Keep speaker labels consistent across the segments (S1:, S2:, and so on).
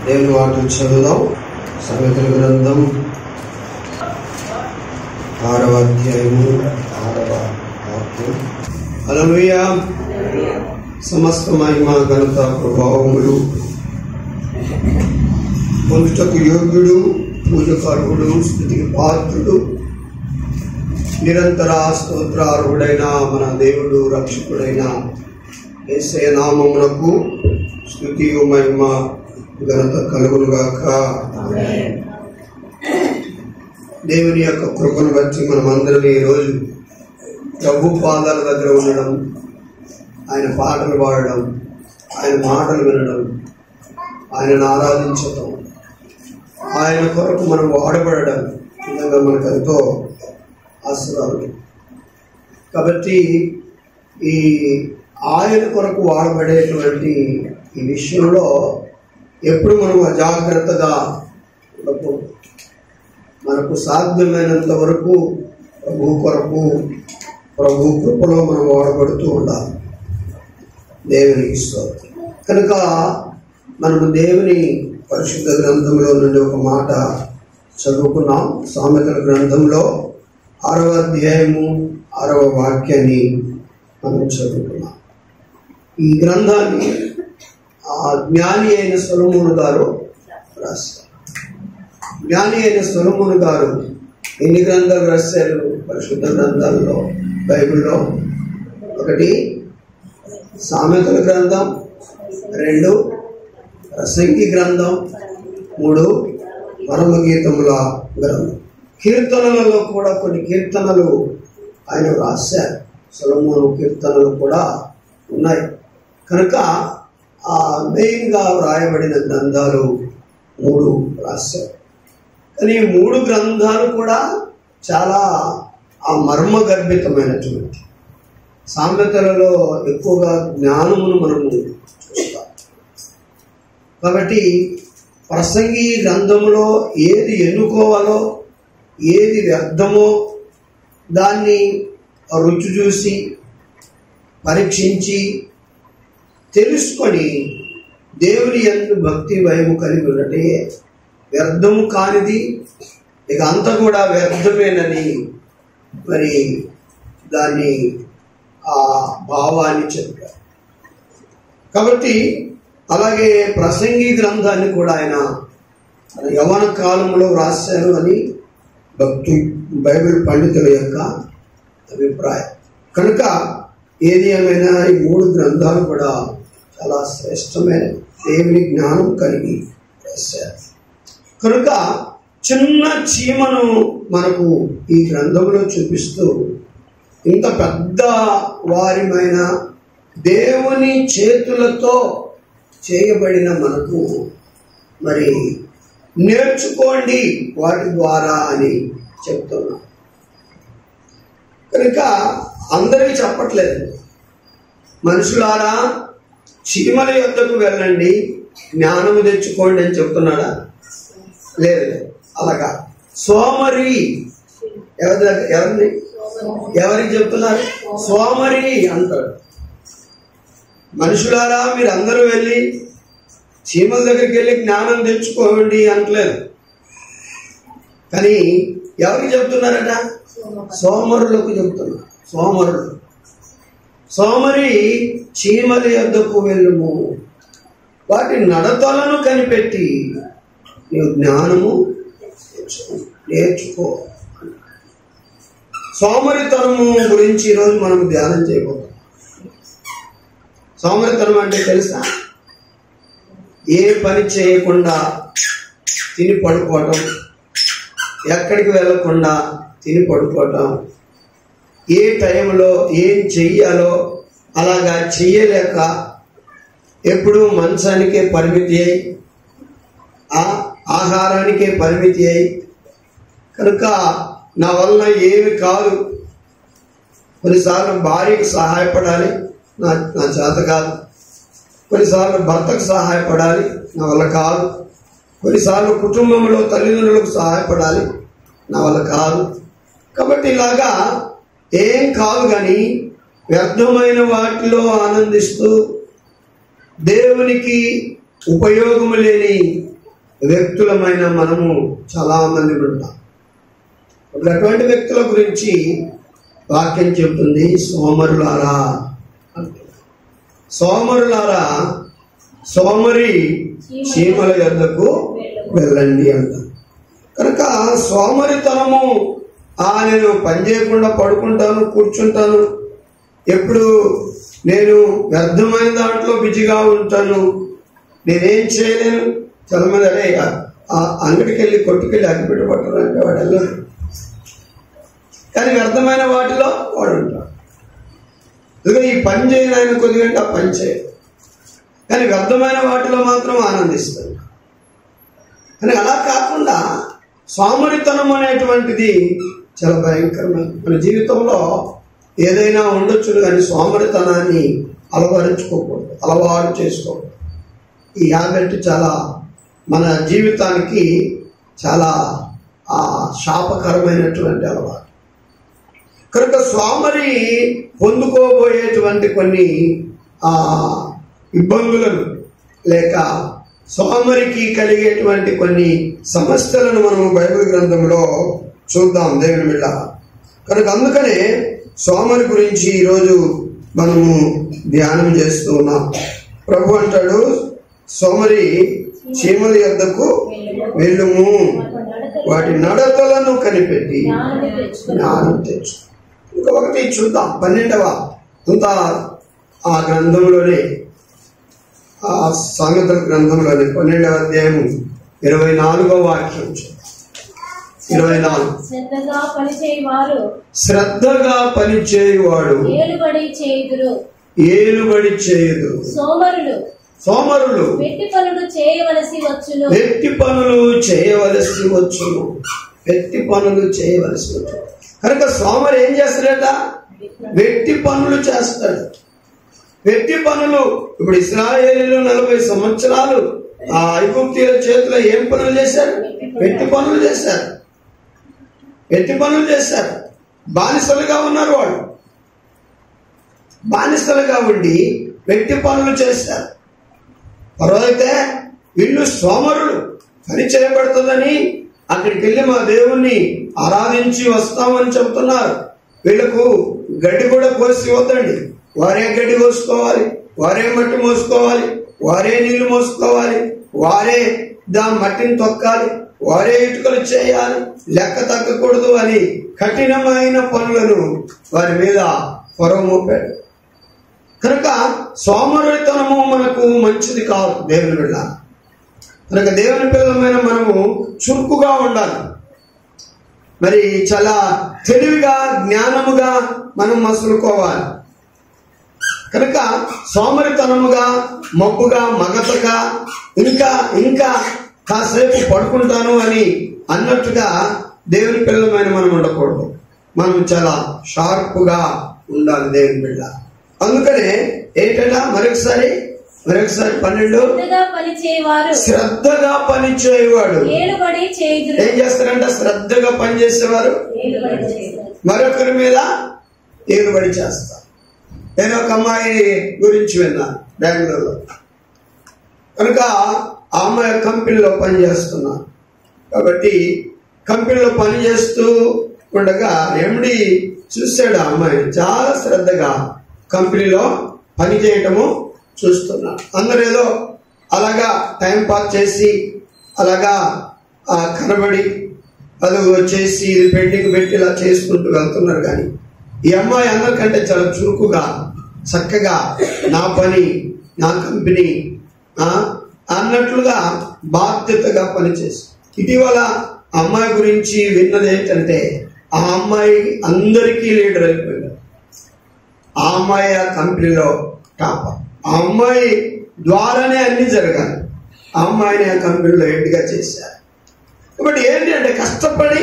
S1: దేవుని వాటిని చదువుదాం. సామెతల గ్రంథం 6వ అధ్యాయము 6వ వాక్యం. హల్లెలూయా. సమస్త మహిమ ఘనత ప్రభావములు పొందుటకు యోగ్యుడు, పూజకారుడు, స్తుతికి పాత్రుడు, నిరంతర స్తోత్రార్హుడైన మన దేవుడు రక్షకుడైన యేసయ్య నామమునకు స్తుతి మహిమ ఘనత కలుగునుగాక. దేవుని యొక్క కృపను బట్టి మనం అందరం ఈరోజు ప్రభు పాదాల దగ్గర ఉండడం, ఆయన పాటలు పాడడం, ఆయన మాటలు వినడం, ఆయనను ఆరాధించడం, ఆయన కొరకు మనం వాడబడడం నిజంగా మనకు ఎంతో ఆశీర్వాదం. కాబట్టి ఈ ఆయన కొరకు వాడబడేటువంటి ఈ విషయంలో ఎప్పుడు మనం అజాగ్రత్తగా ఉండకూడదు. మనకు సాధ్యమైనంత వరకు ప్రభు కొరకు, ప్రభు కృపలో మనం వాడబడుతూ ఉండాలి. దేవునికి స్తోత్రం. కనుక మనము దేవుని పరిశుద్ధ గ్రంథంలో నుండి ఒక మాట చదువుకున్నాం. సామెతల గ్రంథంలో 6వ అధ్యాయము 6వ వాక్యాన్ని మనం చదువుకున్నాం. ఈ గ్రంథాన్ని జ్ఞాని అయిన సొలొమోను గారు రాశారు. జ్ఞాని అయిన సొలొమోను గారు ఎన్ని గ్రంథాలు రాశారు పరిశుద్ధ గ్రంథాల్లో బైబిల్లో? 1 సామెతల గ్రంథం, 2 ప్రసంగి గ్రంథం, 3 పరమగీతముల గ్రంథం. కీర్తనలలో కూడా కొన్ని కీర్తనలు ఆయన రాశారు. సొలొమోను కీర్తనలు కూడా ఉన్నాయి. కనుక మెయిన్గా వ్రాయబడిన గ్రంథాలు 3 రాశారు. కానీ ఈ 3 గ్రంథాలు కూడా చాలా మర్మగర్భితమైనటువంటి, సామెతలలో ఎక్కువగా జ్ఞానమును మనము చూస్తాం. కాబట్టి ప్రసంగి గ్రంథములో ఏది ఎన్నుకోవాలో, ఏది వ్యర్థమో దాన్ని రుచి చూసి పరీక్షించి తెలుసుకొని దేవుని యందు భక్తి భయము కలిగి ఉన్నట్టే వ్యర్థము కానిది ఇక అంతా కూడా వ్యర్థమేనని మరి దాన్ని ఆ భావాన్ని చెప్పారు. కాబట్టి అలాగే ప్రసంగి గ్రంథాన్ని కూడా ఆయన యవ్వన కాలంలో రాశారు అని బైబిల్ పండితుల యొక్క అభిప్రాయం. కనుక ఏది ఏమైనా ఈ 3 గ్రంథాలు కూడా చాలా శ్రేష్టమైన దేవుని జ్ఞానం కలిగి రాశారు. కనుక చిన్న చీమను మనకు ఈ గ్రంథంలో చూపిస్తూ ఇంత పెద్ద వారిమైన దేవుని చేతులతో చేయబడిన మనకు మరి నేర్చుకోండి వాటి ద్వారా అని చెప్తున్నాం. కనుక అందరికీ చెప్పట్లేదు. మనుషులారా చీమల యొద్దకు వెళ్ళండి, జ్ఞానము తెచ్చుకోండి అని చెప్తున్నాడా? లేదు. అలాగా సోమరి ఎవరికి చెప్తున్నారు? సోమరి అంటాడు. మనుషులారా మీరు అందరూ వెళ్ళి చీమల దగ్గరికి వెళ్ళి జ్ఞానం తెచ్చుకోండి అంటలేదు. కానీ ఎవరికి చెప్తున్నారట? సోమరులకు చెప్తున్నారు. సోమరి చీమల యొద్దకు వెళ్ళుము, వాటి నడతలను కనిపెట్టి నీవు జ్ఞానము నేర్చుకో. సోమరితనము గురించి ఈరోజు మనం ధ్యానం చేయబోతాం. సోమరితనం అంటే తెలుసా? ఏ పని చేయకుండా తిని పడుకోవటం, ఎక్కడికి వెళ్ళకుండా తిని పడుకోవటం, ఏ టైంలో ఏం చెయ్యాలో అలాగా చెయ్యలేక ఎప్పుడూ మంచానికే పరిమితి అయి, ఆహారానికే పరిమితి అయి, కనుక నా వల్ల ఏమి కాదు. కొన్నిసార్లు భార్యకు సహాయపడాలి, నా చేత కాదు. కొన్నిసార్లు భర్తకు సహాయపడాలి, నా వల్ల కాదు. కొన్నిసార్లు కుటుంబంలో తల్లిదండ్రులకు సహాయపడాలి, నా వల్ల కాదు. కాబట్టి ఇలాగా ఏం కాదు కానీ వ్యర్థమైన వాటిలో ఆనందిస్తూ దేవునికి ఉపయోగము లేని వ్యక్తులమైన మనము చాలా మంది ఉంటాం. ఇప్పుడు అటువంటి వ్యక్తుల గురించి వాక్యం చెబుతుంది, సోమరులారా అంటుంది. సోమరులారా, సోమరి చీమల యొద్దకు వెళ్ళండి అంటారు. కనుక సోమరితనము, నేను పని చేయకుండా పడుకుంటాను, కూర్చుంటాను, ఎప్పుడు నేను వ్యర్థమైన దాంట్లో బిజీగా ఉంటాను, నేనేం చేయలేను. చాలా మంది అరే అంగడికి వెళ్ళి కొట్టుకెళ్ళి అగ్గిపెట్ట పట్టాలంటే వాడు వెళ్ళాడు, కానీ వ్యర్థమైన వాటిలో వాడు ఉంటాడు. ఎందుకంటే ఈ పని చేయని ఆయన కొద్దిగా ఆ పని చేయదు, కానీ వ్యర్థమైన వాటిలో మాత్రం ఆనందిస్తాడు. కానీ అలా కాకుండా సోమరితనం అనేటువంటిది చాలా భయంకరమైన, మన జీవితంలో ఏదైనా ఉండొచ్చు కానీ సోమరితనాన్ని అలవాటు చేసుకోకూడదు. ఈ హ్యాబిట్ చాలా మన జీవితానికి చాలా శాపకరమైనటువంటి అలవాటు. కనుక సోమరి పొందుకోబోయేటువంటి కొన్ని ఇబ్బందులను లేక సోమరికి కలిగేటువంటి కొన్ని సమస్యలను మనము బైబిల్ గ్రంథంలో చూద్దాం దేవుని బిడ్డ. కనుక అందుకనే సోమరి గురించి ఈరోజు మనము ధ్యానం చేస్తూ ఉన్నాం. ప్రభు అంటాడు, సోమరి చీమల యొద్దకు వెళ్ళుము, వాటి నడతలను కనిపెట్టి జ్ఞానం తెచ్చు. ఇంకొకటి చూద్దాం, 12వ అంతా ఆ గ్రంథంలోనే, ఆ సామెతల గ్రంథంలోనే 12వ అధ్యాయం 24వ వాక్యం. 24 శ్రద్ధగా పనిచేయువాడు ఏలుబడి చేయుదు. సోమరులు వెట్టి పనులు చేయవలసి వచ్చును. కనుక సోమరు ఏం చేస్తాడట? వెట్టి పనులు చేస్తాడు. వెట్టి పనులు. ఇప్పుడు ఇశ్రాయేలీయులు 40 సంవత్సరాలు ఆ ఐగుప్తీయుల చేతిలో ఏం పనులు చేశారు? వెట్టి పనులు చేశారు. బానిసలుగా ఉన్నారు. వాళ్ళు బానిసలుగా ఉండి వెట్టి పనులు చేశారు. తర్వాత వీళ్ళు సోమరులు, పని చేయబడుతుందని అక్కడికి వెళ్ళి మా దేవుణ్ణి ఆరాధించి వస్తామని చెబుతున్నారు. వీళ్లకు గడ్డి కూడా కోసి వద్దండి, వారే గడ్డి కోసుకోవాలి, వారే మట్టి మోసుకోవాలి, వారే నీళ్లు మోసుకోవాలి, వారే మట్టిని తొక్కాలి, వారే ఇటుకలు చేయాలి, లెక్క తగ్గకూడదు అని కఠినమైన పనులను వారి మీద పొరమోపాడు. కనుక సోమరితనము మనకు మంచిది కాదు దేవుని బిడ్డ. కనుక దేవుని పిల్లలమైన మనము చురుకుగా ఉండాలి. మరి చాలా తెలివిగా, జ్ఞానముగా మనం మసులుకోవాలి. కనుక సోమరితనముగా, మబ్బుగా, మగతగా, ఇంకా కాసేపు పడుకుంటాను అని అన్నట్టుగా దేవుని పిల్లలమైన మనం ఉండకూడదు. మనం చాలా షార్ప్గా ఉండాలి దేవుని బిడ్డ. అందుకనే ఏంటంటే మరొకసారి 12 శ్రద్ధగా పనిచేయవాడు ఏం చేస్తారంట? శ్రద్ధగా పనిచేసేవారు మరొకరి మీద ఏలుబడి చేస్తారు. నేను ఒక అమ్మాయి గురించి విన్నాను బెంగళూరులో. కనుక ఆ అమ్మాయి కంపెనీలో పనిచేస్తున్నా కాబట్టి కంపెనీలో పనిచేస్తూ ఉండగా ఎండి చూశాడు. ఆ అమ్మాయి చాలా శ్రద్ధగా కంపెనీలో పని చేయటము చూస్తున్నాడు. అందరూ ఏదో అలాగా టైం పాస్ చేసి అలాగా కనబడి అది వచ్చేసి ఇది పెండింగ్ పెట్టి ఇలా చేసుకుంటూ వెళ్తున్నారు. కానీ ఈ అమ్మాయి అందరికంటే చాలా చురుకుగా, చక్కగా నా పని, నా కంపెనీ అన్నట్లుగా బాధ్యతగా పనిచేసి, ఇటీవల అమ్మాయి గురించి విన్నది ఏంటంటే ఆ అమ్మాయి అందరికీ లీడర్ అయిపోయాడు. ఆ అమ్మాయి ఆ కంపెనీలో టాపర్. ఆ అమ్మాయి ద్వారానే అన్ని జరగాలి. ఆ అమ్మాయిని ఆ కంపెనీలో హెడ్గా చేశారు. కాబట్టి ఏంటి అంటే కష్టపడి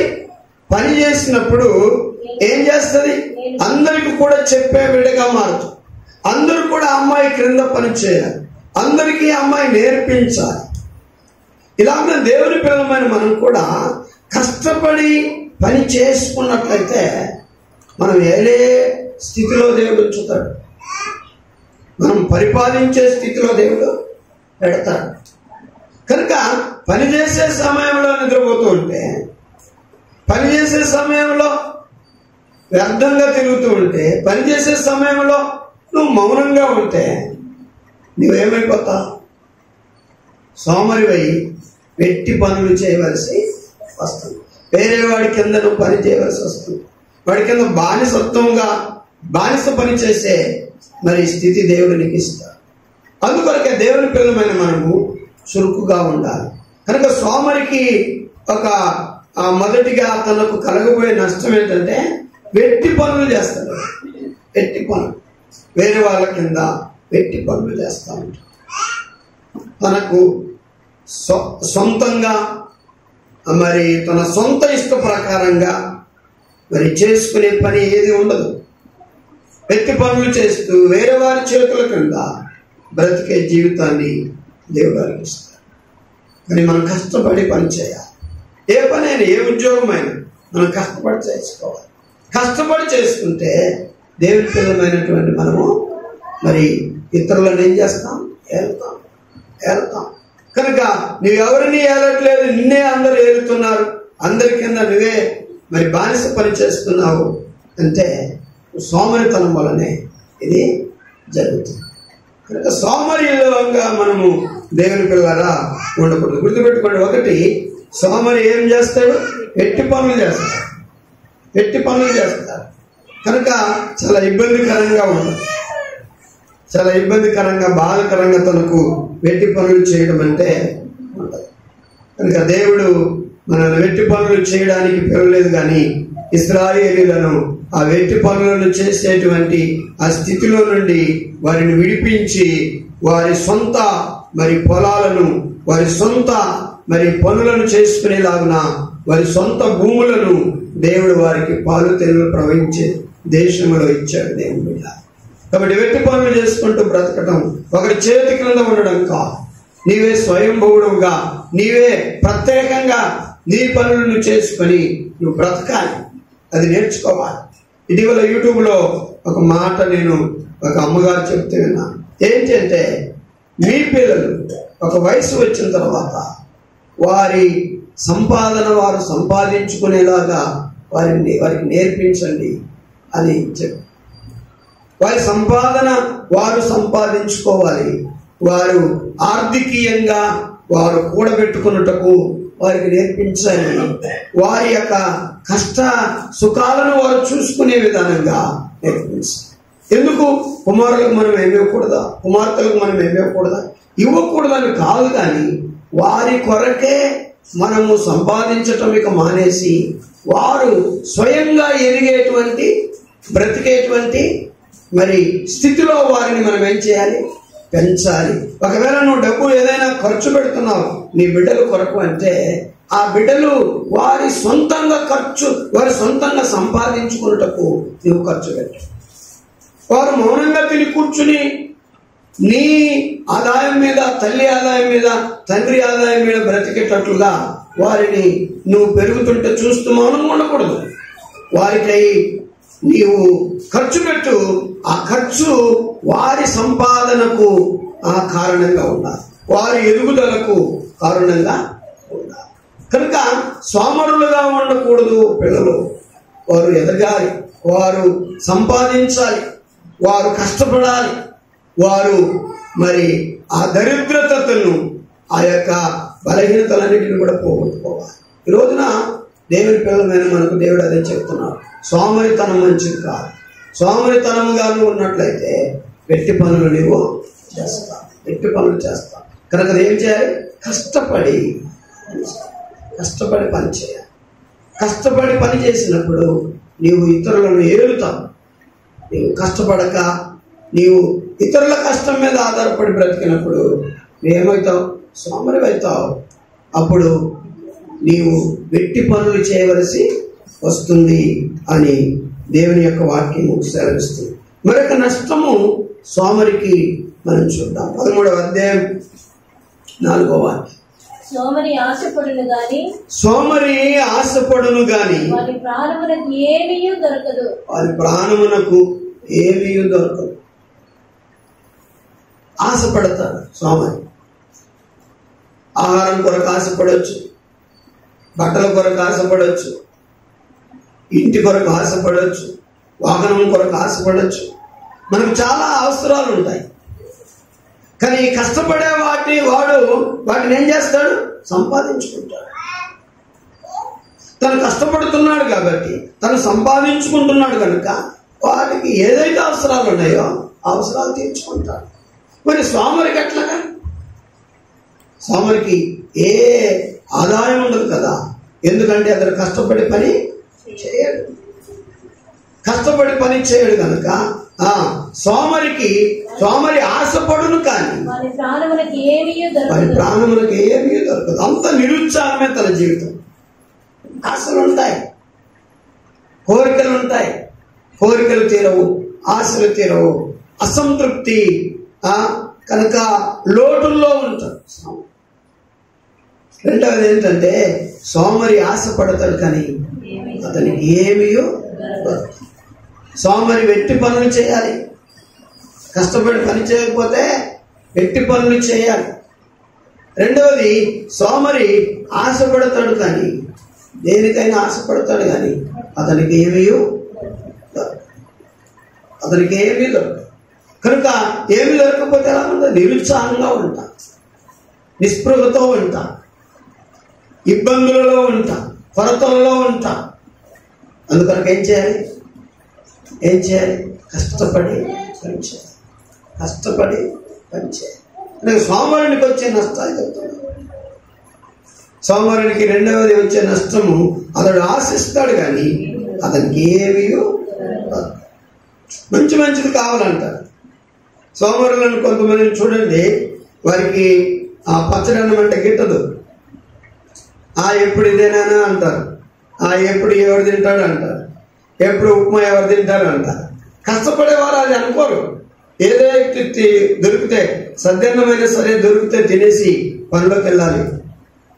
S1: పని చేసినప్పుడు ఏం చేస్తుంది? అందరికి కూడా చెప్పే బిడ్డగా మారుతుంది. అందరూ కూడా అమ్మాయి క్రింద పని చేయాలి, అందరికీ అమ్మాయి నేర్పించాలి. ఇలాగ దేవుని పిల్లలమైన మనం కూడా కష్టపడి పని చేసుకున్నట్లయితే మనం ఏ స్థితిలో దేవుడు ఉంచుతాడు, మనం పరిపాలించే స్థితిలో దేవుడు పెడతాడు. కనుక పనిచేసే సమయంలో నిద్రపోతూ ఉంటే, పనిచేసే సమయంలో వ్యర్థంగా తిరుగుతూ ఉంటే, పనిచేసే సమయంలో నువ్వు మౌనంగా ఉంటే నువ్వేమైపోతావు? సోమరివై వెట్టి పనులు చేయవలసి వస్తుంది. వేరే వాడి కింద నువ్వు పని చేయవలసి వస్తుంది. వాడి కింద బానిస పని చేసే మరి స్థితి దేవునికి ఇస్తారు. అందుకొరకే దేవుని పిల్లమైన మనము చురుకుగా ఉండాలి. కనుక సోమరికి ఒక మొదటిగా తనకు కలగబోయే నష్టం ఏంటంటే వెట్టి పనులు చేస్తాడు. వెట్టి పనులు, వేరే వాళ్ళ కింద వెట్టి పనులు చేస్తా ఉంటాడు. తనకు సొంతంగా మరి తన సొంత ఇష్ట ప్రకారంగా మరి చేసుకునే పని ఏది ఉండదు. వెట్టి పనులు చేస్తూ వేరే వారి చేతుల కింద బ్రతికే జీవితాన్ని దేవుడు అర్పిస్తాడు. కానీ మనం కష్టపడి పని చేయాలి. ఏ పనైనా, ఏ ఉద్యోగమైనా మనం కష్టపడి చేసుకోవాలి. కష్టపడి చేసుకుంటే దేవుని పిల్లమైనటువంటి మనము మరి ఇతరులను ఏం చేస్తాం? ఏలుతాం. కనుక నువ్వెవరిని ఏలట్లేదు, నిన్నే అందరు ఏలుతున్నారు, అందరి కింద నువ్వే మరి బానిస పని చేస్తున్నావు అంటే సోమరితనం వలనే ఇది జరుగుతుంది. కనుక సోమరిగా మనము దేవుని పిల్లరా ఉండకూడదు. గుర్తుపెట్టుకోండి, ఒకటి సోమరి ఏం చేస్తాడు? వెట్టి పనులు చేస్తారు. కనుక చాలా ఇబ్బందికరంగా ఉండదు, చాలా ఇబ్బందికరంగా బాధకరంగా తనకు వెట్టి పనులు చేయడం అంటే ఉండదు. కనుక దేవుడు మనల్ని వెట్టి పనులు చేయడానికి పిలవలేదు, కానీ ఇశ్రాయేలీయులను ఆ వెట్టి పనులను చేసేటువంటి ఆ స్థితిలో నుండి వారిని విడిపించి వారి సొంత మరి పొలాలను, వారి సొంత మరి పనులను చేసుకునేలాగున వారి సొంత భూములను దేవుడు వారికి పాలు తెరువులు ప్రవహించే దేశంలో ఇచ్చాడు దేవుడు. కాబట్టి వెట్టి పనులు చేసుకుంటూ బ్రతకటం ఒకరి చేతి క్రింద ఉండడం కాదు. నీవే స్వయంభవుడుగా, నీవే ప్రత్యేకంగా నీ పనులను చేసుకొని నువ్వు బ్రతకాలి. అది నేర్చుకోవాలి. ఇటీవల యూట్యూబ్లో ఒక మాట నేను ఒక అమ్మగారు చెప్తే విన్నాను. ఏంటంటే, మీ పిల్లలు ఒక వయసు వచ్చిన తర్వాత వారి సంపాదన వారు సంపాదించుకునేలాగా వారికి నేర్పించండి అని చెప్పి, వారి సంపాదన వారు సంపాదించుకోవాలి, వారు ఆర్థికీయంగా వారు కూడబెట్టుకున్నటకు వారికి నేర్పించాలి, వారి యొక్క కష్ట సుఖాలను వారు చూసుకునే విధానంగా నేర్పించాలి. ఎందుకు కుమారులకు మనం ఏమివ్వకూడదా, కుమార్తెలకు మనం ఏమివ్వకూడదా? ఇవ్వకూడదని కాదు, కానీ వారి కొరకే మనము సంపాదించటం ఇక మానేసి వారు స్వయంగా ఎదిగేటువంటి బ్రతికేటువంటి మరి స్థితిలో వారిని మనం ఏం చేయాలి? పెంచాలి. ఒకవేళ నువ్వు డబ్బు ఏదైనా ఖర్చు పెడుతున్నావు నీ బిడ్డల కొరకు అంటే, ఆ బిడ్డలు వారి సొంతంగా సంపాదించుకున్నటకు నువ్వు ఖర్చు పెట్టు. వారు మౌనంగా తిని కూర్చుని నీ ఆదాయం మీద, తల్లి ఆదాయం మీద, తండ్రి ఆదాయం మీద బ్రతికేటట్లుగా వారిని నువ్వు పెరుగుతుంటే చూస్తూ మౌనంగా ఉండకూడదు. వారికై నీవు ఖర్చు పెట్టు. ఆ ఖర్చు వారి సంపాదనకు ఆ కారణంగా ఉండాలి, వారి ఎదుగుదలకు కారణంగా ఉండాలి. కనుక సోమరులుగా ఉండకూడదు పిల్లలు. వారు ఎదగాలి, వారు సంపాదించాలి, వారు కష్టపడాలి, వారు మరి ఆ దరిద్రతను, ఆ యొక్క బలహీనతలన్నింటినీ కూడా పోగొట్టుకోవాలి. ఈ రోజున దేవుని పిల్లలమైన మనకు దేవుడు అదే చెప్తున్నాడు. సోమరితనం మంచిది కాదు. సోమరితనముగా ఉన్నట్లయితే వెట్టి పనులు నీవు చేస్తావు, వెట్టి పనులు చేస్తావు. కనుక ఏం చేయాలి? కష్టపడి పని చేయాలి. కష్టపడి పని చేసినప్పుడు నీవు ఇతరులను ఏలుతావు. నీవు కష్టపడక నీవు ఇతరుల కష్టం మీద ఆధారపడి బ్రతికినప్పుడు నువ్వేమవుతావు? సోమరివి అవుతావు. అప్పుడు నీవు వెట్టి పనులు చేయవలసి వస్తుంది అని దేవుని యొక్క వాక్యము సెలవిస్తుంది. మరొక నష్టము సోమరికి మనం చూద్దాం. 13వ అధ్యాయం 4వ వాక్యం.
S2: సోమరి ఆశపడును గాని
S1: వారి ప్రాణమునకు ఏమీ దొరకదు. ఆశపడతాడు సోమరి. ఆహారం కొరకు ఆశపడవచ్చు, బట్టల కొరకు ఆశపడవచ్చు, ఇంటి కొరకు ఆశపడవచ్చు, వాహనం కొరకు ఆశపడవచ్చు. మనకు చాలా అవసరాలు ఉంటాయి. కానీ కష్టపడే వాటిని ఏం చేస్తాడు? సంపాదించుకుంటాడు. తను కష్టపడుతున్నాడు కాబట్టి, తను సంపాదించుకుంటున్నాడు కనుక వాటికి ఏదైతే అవసరాలు ఉన్నాయో అవసరాలు తీర్చుకుంటాడు. మరి సోమరికి ఎట్లాగా? సోమరికి ఏ ఆదాయం ఉండదు కదా. ఎందుకంటే అతను కష్టపడి పని చేయడు. కష్టపడి పని చేయడు కనుక సోమరి ఆశపడును కానీ వారి ప్రాణములకు ఏమీ దొరకదు. అంత నిరుత్సాహమే తన జీవితం. ఆశలు ఉంటాయి, కోరికలు ఉంటాయి, కోరికలు తీరవు, ఆశలు తీరవు, అసంతృప్తి కనుక లోటుల్లో ఉంటాడు. రెండవది ఏంటంటే సోమరి ఆశపడతాడు కానీ అతనికి ఏమీ సోమరి వెట్టి పనులు చేయాలి. కష్టపడి పని చేయకపోతే వెట్టి పనులు చేయాలి. రెండవది సోమరి ఆశపడతాడు కానీ దేనికైనా ఆశపడతాడు కానీ అతనికి ఏమీ దొరకదు. కనుక ఏమి దొరకకపోతే ఎలా ఉంటా? నిరుత్సాహంగా ఉంటా, నిస్పృహతో ఉంటా, ఇబ్బందులలో ఉంటా, కొరతలలో ఉంటా. అందుకనక ఏం చేయాలి? కష్టపడి పనిచేయాలి. సోమరునికి వచ్చే నష్టాలు చెప్తాడు. సోమరునికి రెండవది వచ్చే నష్టము, అతడు ఆశిస్తాడు కానీ అతనికి ఏమీ మంచిది కావాలంటారు. సోమరులను కొంతమందిని చూడండి, వారికి ఆ పచ్చడి అన్నం అంటే గిట్టదు. ఎప్పుడు ఇదేనా అంటారు, ఎప్పుడు ఎవరు తింటాడు అంటారు, ఎప్పుడు ఉప్మా ఎవరు తింటారు అంటారు. కష్టపడేవారు అది అనుకోరు. ఏదైతే దొరికితే సద్యన్నమైన సరే దొరికితే తినేసి పనిలోకి వెళ్ళాలి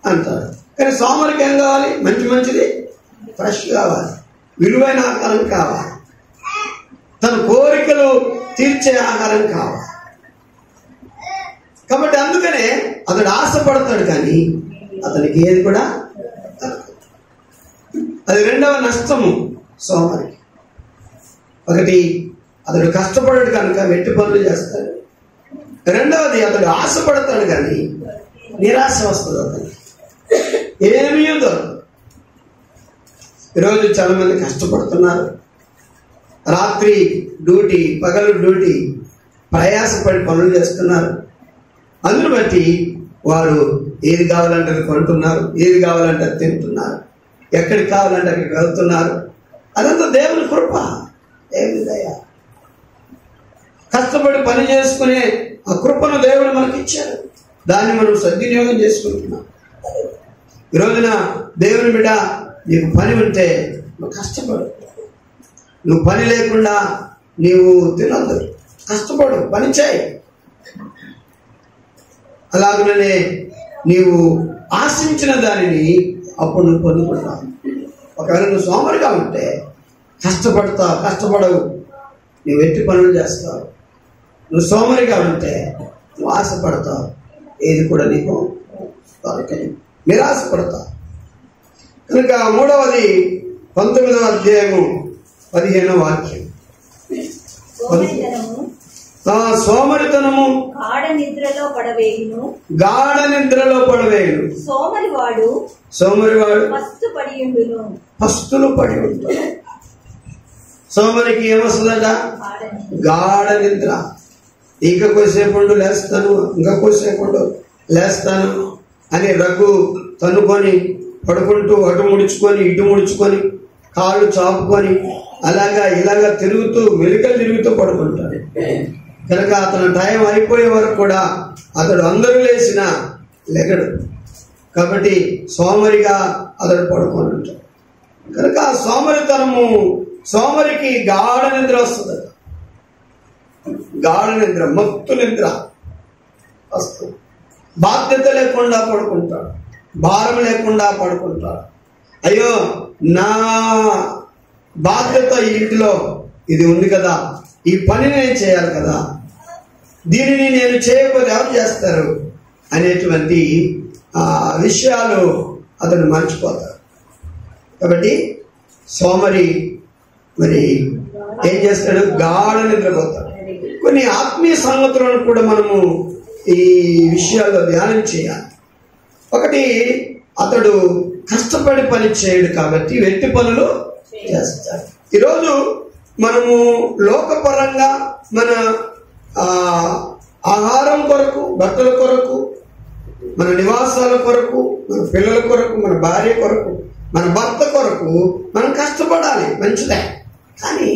S1: అంటారు. కానీ సోమరికి ఏం కావాలి? మంచిది ఫ్రెష్ కావాలి, విలువైన ఆహారం కావాలి, తన కోరికలు తీర్చే ఆహారం కావాలి. కాబట్టి అందుకనే అతడు ఆశపడతాడు కానీ అతనికి ఏది కూడా అది రెండవ నష్టము సోమరికి. ఒకటి, అతడు కష్టపడాడు కనుక వెట్టి పనులు చేస్తాడు. రెండవది, అతడు ఆశపడతాడు కానీ నిరాశ వస్తుంది. అతనికి ఏమీ దొరకదు. ఈరోజు చాలా మంది కష్టపడుతున్నారు. రాత్రి డ్యూటీ, పగలు డ్యూటీ, ప్రయాసపడి పనులు చేస్తున్నారు. అందును బట్టి వారు ఏది కావాలంటే అది కొంటున్నారు, ఏది కావాలంటే అది తింటున్నారు, ఎక్కడికి కావాలంటే అక్కడికి వెళ్తున్నారు. అదంతా దేవుని కృప, దేవుని దయ. కష్టపడి పని చేసుకునే ఆ కృపను దేవుడు మనకి ఇచ్చాడు. దాన్ని మనం సద్వినియోగం చేసుకుంటున్నాం. ఈ రోజున దేవుని బిడ్డ, నీకు పని ఉంటే నువ్వు కష్టపడు. నువ్వు పని లేకుండా నీవు తినొద్దు. కష్టపడు, పని చేయి. అలాగనే నీవు ఆశించిన దానిని అప్పుడు నువ్వు పొందుకుంటావు. ఒకవేళ నువ్వు సోమరిగా ఉంటే కష్టపడవు, నువ్వు ఎట్టి పనులు చేస్తావు. నువ్వు సోమరిగా ఉంటే నువ్వు ఆశపడతావు, ఏది కూడా నీకు దొరకదు, నిరాశపడతావు. కనుక మూడవది 19వ అధ్యాయము 15వ వాక్యం. సోమరితనము గాఢ నిద్రలో పడవేయును. సోమరివాడు పస్తులు పడి ఉంటాడు. సోమరికి ఏమొస్తుందట? గాఢ నిద్ర. ఇంకా కొద్దిసేపు లేస్తాను, ఇంకా కొద్దిసేపు లేస్తాను అని రగ్గు తన్నుకొని పడుకుంటూ అటు ముడుచుకొని ఇటు ముడుచుకొని కాళ్ళు చాపుకొని ఇలాగా వెలుకలు తిరుగుతూ పడుకుంటాడు. కనుక అతను టైం అయిపోయే వరకు కూడా అతడు అందరూ లేచినా లెగడు. కాబట్టి సోమరిగా అతడు పడుకొని ఉంటాడు. కనుక సోమరికి గాఢ నిద్ర వస్తుంది. గాఢ నిద్ర, మత్తు నిద్ర వస్తుంది. బాధ్యత లేకుండా పడుకుంటాడు, భారం లేకుండా పడుకుంటాడు. అయ్యో, నా బాధ్యత ఈ ఇంటిలో ఇది ఉంది కదా, ఈ పని నేను చేయాలి కదా, దీనిని నేను చేయకపోతే ఎవరు చేస్తారు అనేటువంటి విషయాలు అతను మర్చిపోతాడు. కాబట్టి సోమరి మరి ఏం చేస్తాడు? గాఢ నిద్రపోతాడు. కొన్ని ఆత్మీయ సంగతులను కూడా మనము ఈ విషయాల్లో ధ్యానం చేయాలి. ఒకటి, అతడు కష్టపడి పని చేయడు కాబట్టి వెట్టి పనులు చేస్తాడు. ఈరోజు మనము లోకపరంగా మన ఆహారం కొరకు, బట్టల కొరకు, మన నివాసాల కొరకు, మన పిల్లల కొరకు, మన భార్య కొరకు, మన భర్త కొరకు మనం కష్టపడాలి, మంచిదే. కానీ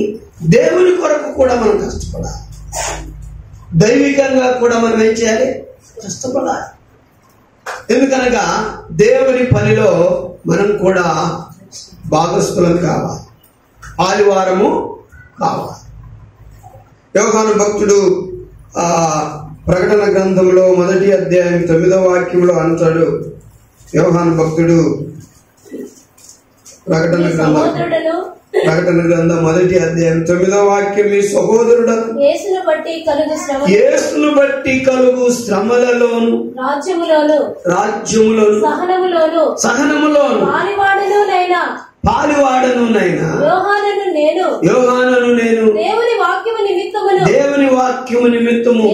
S1: దేవుని కొరకు కూడా మనం కష్టపడాలి. దైవికంగా కూడా మనం ఏం చేయాలి? కష్టపడాలి. ఎందుకనగా దేవుని పనిలో మనం కూడా భాగస్థులం కావాలి, ఆదివారము కావాలి. యోహాను భక్తుడు ప్రకటన గ్రంథంలో 1వ అధ్యాయం 9వ వాక్యంలో అంటాడు. యోహాను భక్తుడు ప్రకటన గ్రంథం 1వ అధ్యాయం 9వ వాక్యం, మీ సహోదరుడు యేసును బట్టి కలుగు శ్రమలలోను, రాజ్యములోను, సహనములోను పాలివాడనునైనా యోహానును నేను దేవుని వాక్యము నిమిత్తము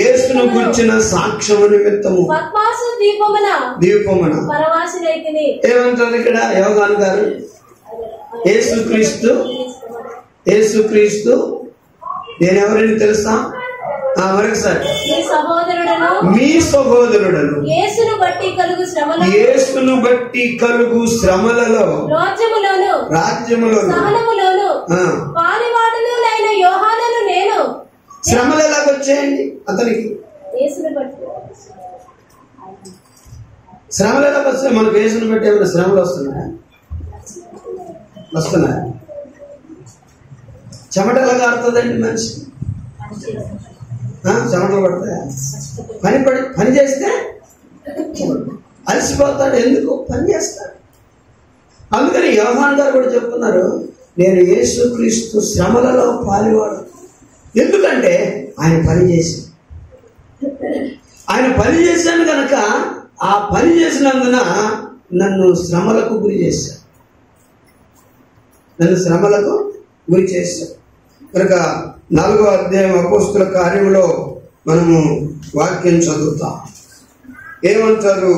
S1: యేసును గుర్చిన సాక్ష్యము నిమిత్తము దీపమున ఏమంటారు ఇక్కడ యోహాను గారు? యేసుక్రీస్తు నేనెవరని తెలుసా? మరొకసారి, మీ సహోదరుడను యేసును బట్టి కలుగు శ్రమలలో, రాజ్యములోను శ్రమలు ఎలాగొచ్చాయండి అతనికి? శ్రమలు ఎలాగొచ్చాయి? మనకు యేసును బట్టి ఏమైనా శ్రమలు వస్తున్నాయా? చెమట ఎలా కారుతుందండి మనిషి? చెమటలు పడతాయా? పని చేస్తే అలసిపోతాడు. ఎందుకు? పని చేస్తాడు. అందుకని యోహాను గారు కూడా చెప్తున్నారు, నేను యేసుక్రీస్తు శ్రమలలో పాలివాడు. ఎందుకంటే ఆయన పని చేశాను కనుక ఆ పని చేసినందున నన్ను శ్రమలకు గురి చేశాడు. కనుక 4వ అధ్యాయం అపోస్తుల కార్యంలో మనము వాక్యం చదువుతాం. ఏమంటారు?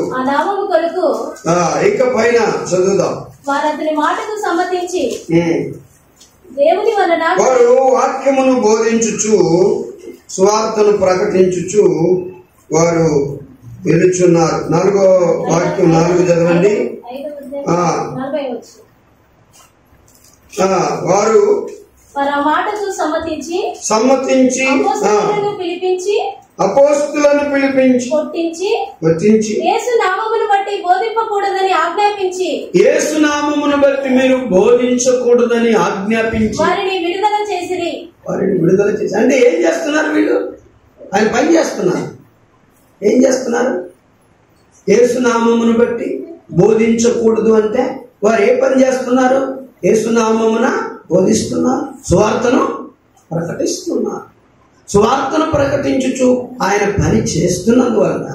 S1: ఇక పైన చదువుదాం. వారు వాక్యమును బోధించుచు సువార్తను ప్రకటించుచు వారు వెలుచున్నారు. 4వ వాక్యం 4 చదవండి. వారు సమ్మతించి అపోస్తులను పిలిపించి కొట్టించి యేసు నామమును బట్టి మీరు బోధించకూడదని ఆజ్ఞాపించి వారిని విడుదల చేసి. అంటే ఏం చేస్తున్నారు వీళ్ళు? ఆయన పని చేస్తున్నారు. ఏం చేస్తున్నారు? యేసు నామమును బట్టి బోధించకూడదు అంటే వారు ఏ పని చేస్తున్నారు? యేసు నామమున బోధిస్తున్నారు, సువార్తను ప్రకటిస్తున్నారు. సువార్తను ప్రకటించుచు ఆయన పని చేస్తున్నందువలన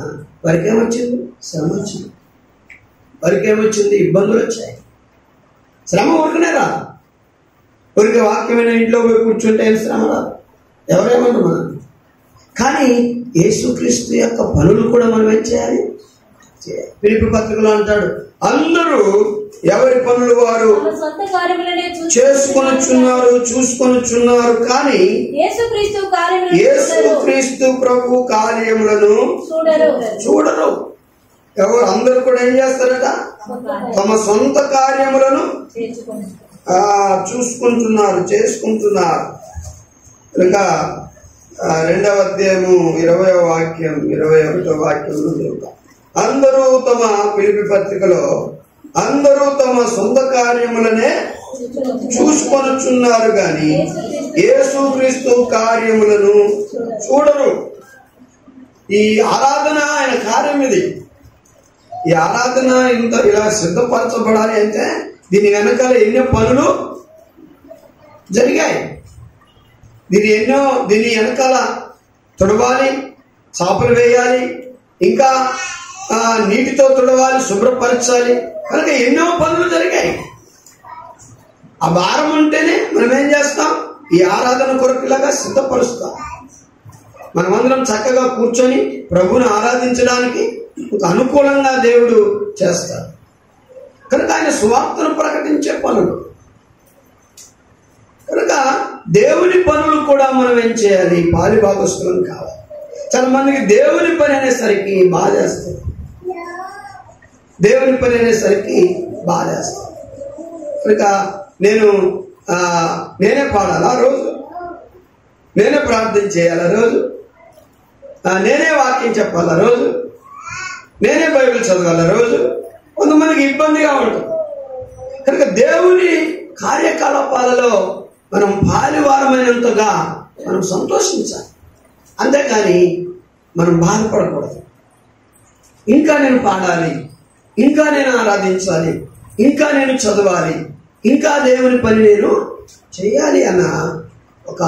S1: వారికి ఏమొచ్చింది? శ్రమ వచ్చింది. వారికి ఏమొచ్చింది? ఇబ్బందులు వచ్చాయి. శ్రమ ఊరికనే రాదు. ఊరికి వాక్యమైన ఇంట్లో పోయి కూర్చుంటే శ్రమ రాదు. ఎవరేమంటారు మనం? కానీ యేసుక్రీస్తు యొక్క పనులు కూడా మనం ఏం చేయాలి? ఫిలిప్పీ పత్రికలో అంటాడు, అందరూ ఎవరి పనులు వారు చూసుకొనుచున్నారు కానీ యేసుక్రీస్తు ప్రభు కార్యములను చూడరు. ఎవరు? అందరూ కూడా ఏం చేస్తారట? తమ సొంత కార్యములను చేసుకుంటున్నారు. ఇంకా 2వ అధ్యాయము 20వ వాక్యం 21వ వాక్యంలో చెప్తాం. అందరూ తమ ఫిలిప్పీ పత్రికలో అందరూ తమ సొంత కార్యములనే చూసుకొనుచున్నారు గాని యేసుక్రీస్తు కార్యములను చూడరు. ఈ ఆరాధన ఆయన కార్యం. ఇది ఈ ఆరాధన ఇలా సిద్ధపరచబడాలి అంటే దీని వెనకాల ఎన్నో పనులు జరిగాయి. దీని వెనకాల తుడవాలి, చాపలు వేయాలి, ఇంకా నీటితో తుడవాలి, శుభ్రపరచాలి. కనుక ఎన్నో పనులు జరిగాయి. ఆ భారం ఉంటేనే మనం ఏం చేస్తాం, ఈ ఆరాధన కొరకులాగా సిద్ధపరుస్తాం. మనమందరం చక్కగా కూర్చొని ప్రభువుని ఆరాధించడానికి అనుకూలంగా దేవుడు చేస్తాడు. కనుక ఆయన సువార్తను ప్రకటించే పనులు. కనుక దేవుని పనులు కూడా మనం ఏం చేయాలి, పాలిభాగస్తులం కావాలి. చాలా మందికి దేవుని పని అనేసరికి బాధేస్తుంది. దేవుని పని అనేసరికి బాధేస్తుంది. కనుక నేనే పాడాలా రోజు, నేనే ప్రార్థన చేయాలా రోజు, నేనే వాక్యం చెప్పాలా రోజు, నేనే బైబిల్ చదవాలా రోజు. కొంతమందికి ఇబ్బందిగా ఉంటుంది. కనుక దేవుని కార్యకలాపాలలో మనం పాలివారమైనంతగా మనం సంతోషించాలి. అంతేకాని మనం బాధపడకూడదు. ఇంకా నేను పాడాలి, ఇంకా నేను ఆరాధించాలి, ఇంకా నేను చదవాలి, ఇంకా దేవుని పని నేను చేయాలి అన్న ఒక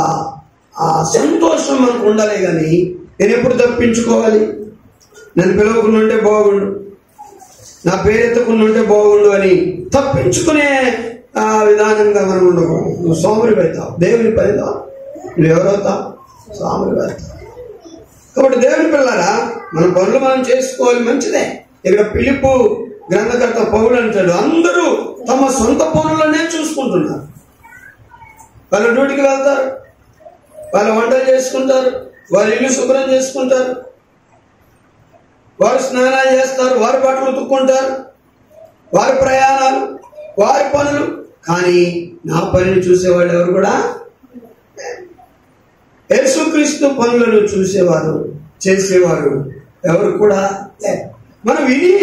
S1: సంతోషం మనకు ఉండాలి. కానీ నేను ఎప్పుడు తప్పించుకోవాలి, నన్ను పిలవకుండా బాగుండు, నా పేరెత్తకుండా ఉంటే బాగుండు అని తప్పించుకునే విధానంగా మనం ఉండకూడదు. నువ్వు సోమరి పెడతావు, దేవుని పనిలో నువ్వు ఎవరవుతావు, సోమరి పెడతావు. కాబట్టి దేవుని పిల్లరా, మన పనులు మనం చేసుకోవాలి, మంచిదే. ఇక్కడ ఫిలిప్పు గ్రంథకర్త పౌలు అంటాడు, అందరూ తమ సొంత పనులనే చూసుకుంటున్నారు. వాళ్ళ డ్యూటీకి వెళ్తారు, వాళ్ళ వంటలు చేసుకుంటారు, వాళ్ళ ఇల్లు శుభ్రం చేసుకుంటారు, వారు స్నానాలు చేస్తారు, వారి బట్టలు ఉతుక్కుంటారు, వారి ప్రయాణాలు, వారి పనులు. కానీ నా పనిని చూసేవాళ్ళు ఎవరు కూడా, యేసుక్రీస్తు పనులను చూసేవారు, చేసేవారు ఎవరు కూడా లేరు. మనం విని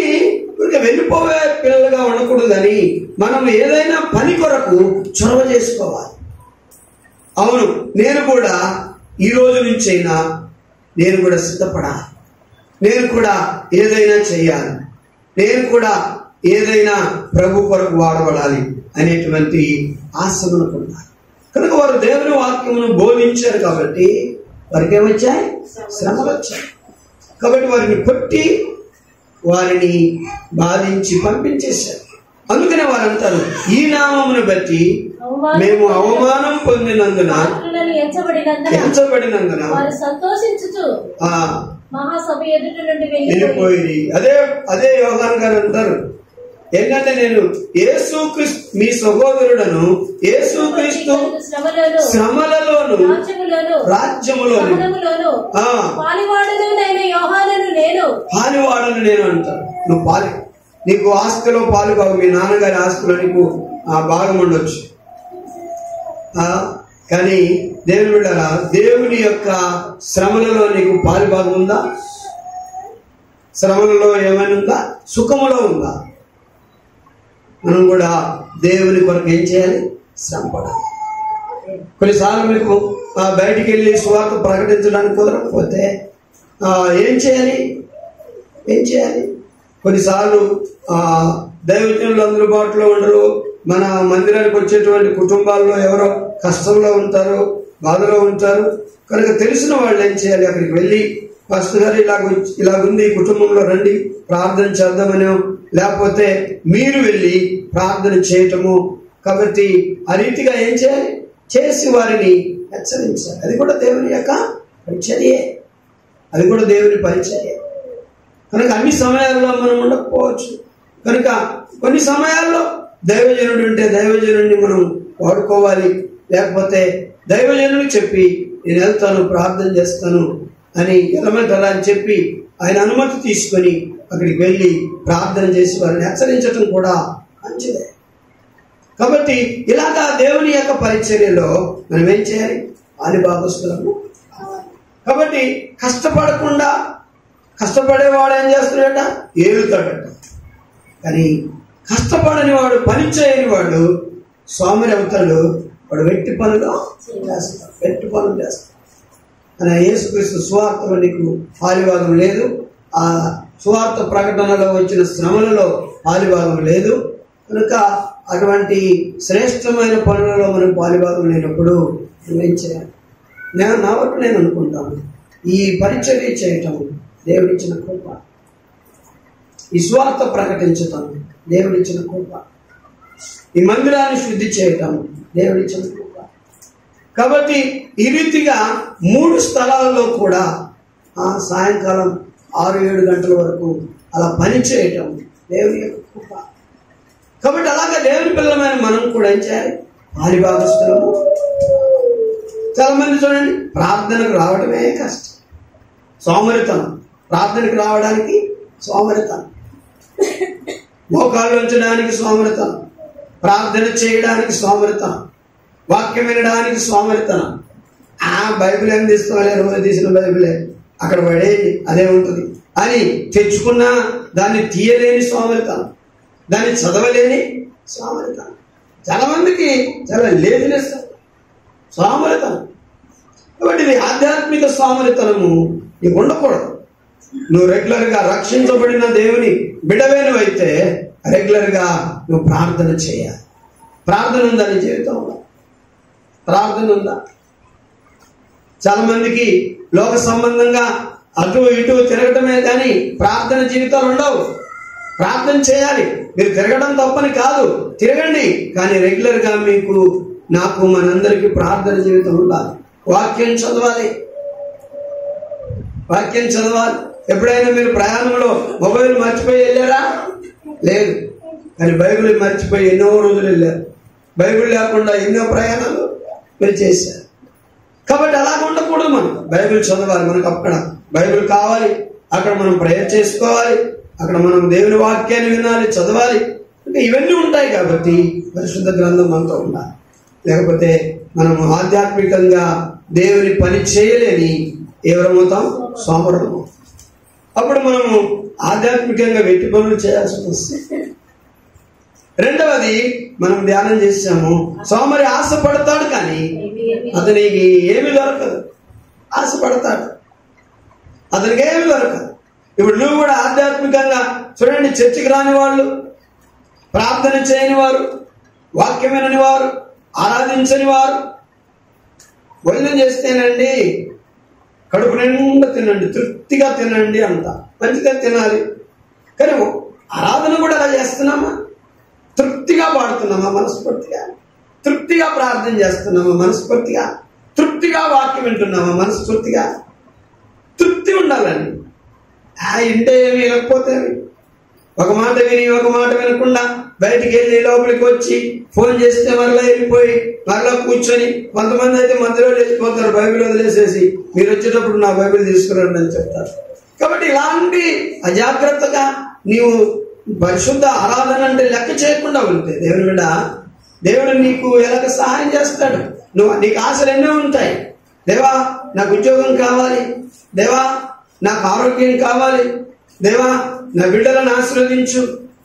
S1: వెళ్ళిపోయే పిల్లలుగా ఉండకూడదు. కానీ మనం ఏదైనా పని కొరకు చొరవ చేసుకోవాలి. అవును, నేను కూడా ఈ రోజు నుంచైనా నేను కూడా సిద్ధపడాలి, నేను కూడా ఏదైనా చేయాలి, నేను కూడా ఏదైనా ప్రభు కొరకు వాడబడాలి అనేటువంటి ఆశ మనకున్నారు. కనుక వారు దేవుని వాక్యమును బోధించారు కాబట్టి వారికి ఏమొచ్చాయి, శ్రమలు వచ్చాయి. కాబట్టి వారిని కొట్టి, వారిని బాధించి పంపించేశారు. అందుకనే వారు అంటారు, ఈ నామమును బట్టి మేము అవమానం పొందినందున, ఎంచబడినందున వెళ్ళిపోయి. అదే యోహాన్ గారు అంటారు, ఏంటంటే నేను యేసుక్రీస్తు మీ సహోదరుడను, యేసుక్రీస్తు శ్రమలలోను రాజ్యములోను పాలివాడను నేను అంటారు. నువ్వు నీకు ఆస్తిలో పాలు కావు, మీ నాన్నగారి ఆస్తిలో నీకు భాగం ఉండొచ్చు. కానీ దేవుని బిడ్డలారా, దేవుని యొక్క శ్రమలలో నీకు పాలు భాగం ఉందా? శ్రమలలో ఏమైనా ఉందా? సుఖములో ఉందా? మనం కూడా దేవుని కొరకు ఏం చేయాలి, శ్రమపడాలి. కొన్నిసార్లు మీకు బయటికి వెళ్ళి సువార్త ప్రకటించడానికి కుదరకపోతే ఏం చేయాలి? కొన్నిసార్లు దైవజనులు అందుబాటులో ఉండరు. మన మందిరానికి వచ్చేటువంటి కుటుంబాల్లో ఎవరో కష్టంలో ఉంటారు, బాధలో ఉంటారు. కనుక తెలిసిన వాళ్ళు ఏం చేయాలి, అక్కడికి వెళ్ళి పాస్టర్ గారు ఇలాగుంది, కుటుంబంలో రండి ప్రార్థన చేద్దామనో, లేకపోతే మీరు వెళ్ళి ప్రార్థన చేయటము. కాబట్టి ఆ రీతిగా ఏం చేయాలి, చేసి వారిని హెచ్చరించాలి. అది కూడా దేవుని యొక్క పరిచర్యే, అది కూడా దేవుని పరిచర్యే. కనుక అన్ని సమయాల్లో మనం ఉండకపోవచ్చు. కనుక కొన్ని సమయాల్లో దైవజనుడు ఉంటే దైవజనుడిని మనం వాడుకోవాలి. లేకపోతే దైవజనుడికి చెప్పి నేను వెళ్తాను, ప్రార్థన చేస్తాను అని ఎలమంటారా అని చెప్పి ఆయన అనుమతి తీసుకొని అక్కడికి వెళ్ళి ప్రార్థన చేసి వారిని హెచ్చరించడం కూడా మంచిదే. కాబట్టి ఇలాగా దేవుని యొక్క పరిచర్యలో మనం ఏం చేయాలి, ఆది భాగస్తులము. కాబట్టి కష్టపడేవాడు ఏం చేస్తాడట, ఏలుతాడట. కానీ కష్టపడని వాడు, పని చేయని వాడు సోమరి అవుతాడు. వాడు వెట్టి పనులు చేస్తాడు. అని యేసుక్రీస్తు సువార్తలో నీకు పాలిభాగం లేదు. ఆ సువార్త ప్రకటనలో వచ్చిన శ్రమలలో పాలిభాగం లేదు. కనుక అటువంటి శ్రేష్టమైన పనులలో మనం పాలిభాగం లేనప్పుడు నువ్వేం చేయాలి? నా వరకు నేను అనుకుంటాను, ఈ పరిచర్య చేయటం దేవుడిచ్చిన కృప. ఈ సువార్త ప్రకటించటం దేవుడిచ్చిన కృప, ఈ మందిరాన్ని శుద్ధి చేయటం దేవుడిచ్చిన కృప. కాబట్టి ఈ రీతిగా 3 స్థలాల్లో కూడా సాయంకాలం 6-7 గంటల వరకు అలా పని చేయటం దేవుని యొక్క కృప. కాబట్టి అలాగే దేవుని పిల్లలమైన మనం కూడా ఏం చేయాలి? పాలిభాగస్తులము. చాలా మంది చూడండి, ప్రార్థనకు రావడమే కష్టం, సోమరితనం. ప్రార్థనకు రావడానికి సోమరితనం, మోకాళ్ళు ఉంచడానికి సోమరితనం, ప్రార్థన చేయడానికి సోమరితనం, వాక్యం వినడానికి సోమరితనం. బైబిల్ ఏం తీసుకోవాలి, రోజు తీసిన బైబిలే అక్కడ పడేది అదే ఉంటుంది అని తెచ్చుకున్నా దాన్ని తీయలేని సోమరితనం, దాన్ని చదవలేని సోమరితనం. చాలా మందికి చాలా లేజినెస్, సోమరితనం. కాబట్టి ఇది ఆధ్యాత్మిక సోమరితనము నీకు ఉండకూడదు. నువ్వు రెగ్యులర్గా రక్షించబడిన దేవుని బిడవేనువైతే రెగ్యులర్గా నువ్వు ప్రార్థన చేయాలి. ప్రార్థన ఉందా నీ జీవితంలో? ప్రార్థన ఉందా? చాలా మందికి లోక సంబంధంగా అటు ఇటు తిరగటమే కానీ ప్రార్థన జీవితాలు ఉండవు. ప్రార్థన చేయాలి. మీరు తిరగడం తప్పని కాదు, తిరగండి. కానీ రెగ్యులర్గా మీకు, నాకు, మనందరికీ ప్రార్థన జీవితం ఉండాలి. వాక్యం చదవాలి, వాక్యం చదవాలి. ఎప్పుడైనా మీరు ప్రయాణంలో మొబైల్ మర్చిపోయి వెళ్ళారా? లేదు. కానీ బైబిల్ మర్చిపోయి ఎన్నో రోజులు వెళ్ళారు. బైబిల్ లేకుండా ఎన్నో ప్రయాణాలు మీరు చేశారు. కాబట్టి అలాగ ఉండకూడదు. మనం బైబిల్ చదవాలి. మనకు అక్కడ బైబిల్ కావాలి, అక్కడ మనం ప్రేయర్ చేసుకోవాలి, అక్కడ మనం దేవుని వాక్యాన్ని వినాలి, చదవాలి. అంటే ఇవన్నీ ఉంటాయి కాబట్టి పరిశుద్ధ గ్రంథం మనతో ఉండాలి. లేకపోతే మనము ఆధ్యాత్మికంగా దేవుని పని చేయలేని ఎవరమవుతాం? సోమరులము. అప్పుడు మనము ఆధ్యాత్మికంగా వెట్టి పనులు చేయాల్సి వస్తుంది. రెండవది మనం ధ్యానం చేసాము, సోమరి ఆశపడతాడు కానీ అతనికి ఏమి దొరకదు. ఆశపడతాడు, అతనికి ఏమి దొరకదు. ఇప్పుడు నువ్వు కూడా ఆధ్యాత్మికంగా చూడండి, చర్చికి రాని వాళ్ళు, ప్రార్థన చేయని వారు, వాక్యం వినని వారు, ఆరాధించని వారు, భోజనం చేస్తేనండి కడుపు నిండా తినండి, తృప్తిగా తినండి, అంత మంచిగా తినాలి. కానీ ఆరాధన కూడా అలా చేస్తున్నామా? తృప్తిగా పాడుతున్నామా? మనస్ఫూర్తిగా తృప్తిగా ప్రార్థన చేస్తున్నామా? మనస్ఫూర్తిగా తృప్తిగా వాక్యం వింటున్నామా? మనస్ఫూర్తిగా తృప్తి ఉండాలండి. ఇంటే ఏమి లేకపోతే ఒక మాట విని ఒక మాట వినకుండా బయటికి వెళ్ళి లోపలికి వచ్చి ఫోన్ చేస్తే మరలా వెళ్ళిపోయి మరలా కూర్చొని, కొంతమంది అయితే మధ్యలో లేచిపోతారు, బైబిల్ వదిలేసేసి మీరు వచ్చేటప్పుడు నా బైబిల్ తీసుకురండి అని చెప్తారు. కాబట్టి ఇలాంటి అజాగ్రత్తగా నీవు పరిశుద్ధ ఆరాధన అంటే లెక్క చేయకుండా ఉంటే దేవుని బిడ్డ, దేవుడు నీకు ఎలాగ సహాయం చేస్తాడు. నీకు ఆశలు ఎన్నో ఉంటాయి. దేవా నాకు ఉద్యోగం కావాలి, దేవా నాకు ఆరోగ్యం కావాలి, దేవా నా బిడ్డలను ఆశీర్వదించు,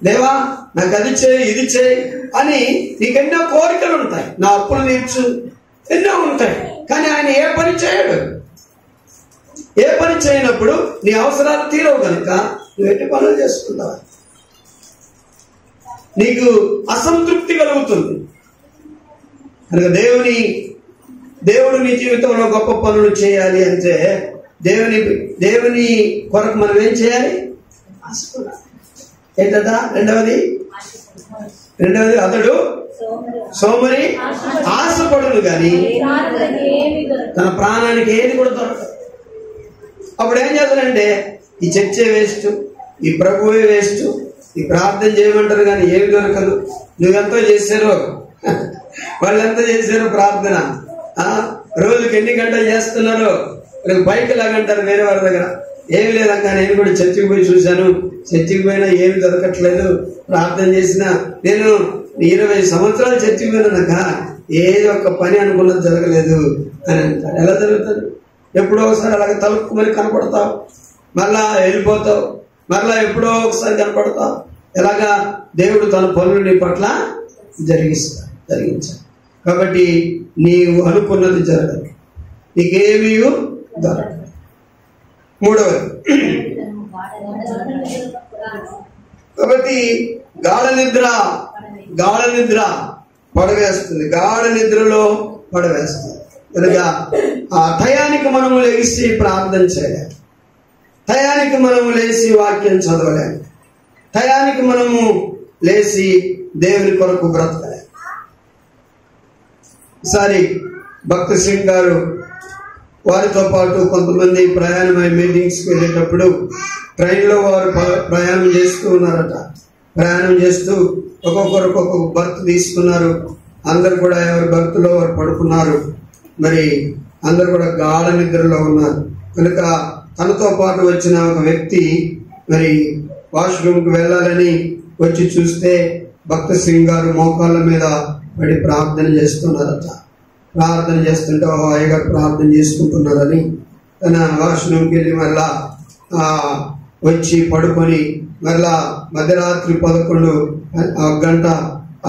S1: దేవా నాకు అది చేయి ఇది చేయి అని నీకెన్నో కోరికలు ఉంటాయి. నా అప్పులు తీర్చు, ఎన్నో ఉంటాయి. కానీ ఆయన ఏ పని చేయడు. ఏ పని చేయనప్పుడు నీ అవసరాలు తీరవు కనుక నువ్వు ఎట్టి పనులు చేసుకుంటావు. నీకు అసంతృప్తి కలుగుతుంది కనుక దేవుడు నీ జీవితంలో గొప్ప పనులు చేయాలి అంటే దేవుని కొరకు మనం ఏం చేయాలి? ఆశపడాలి. ఏంటదా? రెండవది అతడు సోమరి ఆశపడును కానీ తన ప్రాణానికి ఏది కూడా దొరకదు. అప్పుడు ఏం చేస్తాడంటే ఈ చర్చే వేస్ట్, ఈ ప్రభువే వేస్ట్, ఈ ప్రార్థన చేయమంటారు కానీ ఏమి దొరకదు. నువ్వెంతో చేశారో వాళ్ళెంత చేశారో ప్రార్థన, రోజుకి ఎన్ని గంటలు చేస్తున్నారో బయట లాగంటారు వేరే వారి దగ్గర. ఏమి లేదక్క, నేను కూడా చర్చికి పోయి చూశాను, చర్చికి పోయినా ఏమి దొరకట్లేదు, ప్రార్థన చేసినా నేను 20 సంవత్సరాలు చర్చికి పోయినాక ఏదో ఒక పని అనుకున్నది జరగలేదు అని అంటారు. ఎలా జరుగుతుంది? ఎప్పుడో ఒకసారి అలాగే తలుపుకుమని కనపడతావు, మరలా వెళ్ళిపోతావు, మరలా ఎప్పుడో ఒకసారి కనపడతావు. ఎలాగా దేవుడు తన పనులు నీ పట్ల జరిగించాడు. కాబట్టి నీవు అనుకున్నది జరగదు, నీకేమీ దొరకదు. మూడవది, కాబట్టి గాఢ నిద్ర పడవేస్తుంది. గాఢ నిద్రలో పడవేస్తుంది కనుక ఆ టయానికి మనము లేచి ప్రార్థన చేయాలి, టయానికి మనము లేచి వాక్యం చదవలేము, టయానికి మనము లేచి దేవుని కొరకు బ్రతకాలి. ఈసారి భక్త సింగ్ గారు వారితో పాటు కొంతమంది ప్రయాణమై మీటింగ్స్కి వెళ్ళేటప్పుడు ట్రైన్లో వారు ప్రయాణం చేస్తూ ఉన్నారట. ప్రయాణం చేస్తూ ఒక్కొక్కరు ఒక్కొక్క బర్త్ తీసుకున్నారు. అందరు కూడా ఎవరి బర్త్లో వారు పడుకున్నారు. మరి అందరు కూడా గాఢ నిద్రలో ఉన్నారు. కనుక తనతో పాటు వచ్చిన ఒక వ్యక్తి మరి వాష్రూమ్కి వెళ్ళాలని వచ్చి చూస్తే భక్త సింగ్ గారు మోకాళ్ళ మీద పడి ప్రార్థన చేస్తున్నారట. ప్రార్థన చేస్తుంటే అయ్యగారు ప్రార్థన చేసుకుంటున్నారని తన వాష్రూమ్కి వెళ్ళి మళ్ళా వచ్చి పడుకొని మరలా మధ్యరాత్రి 11 గంట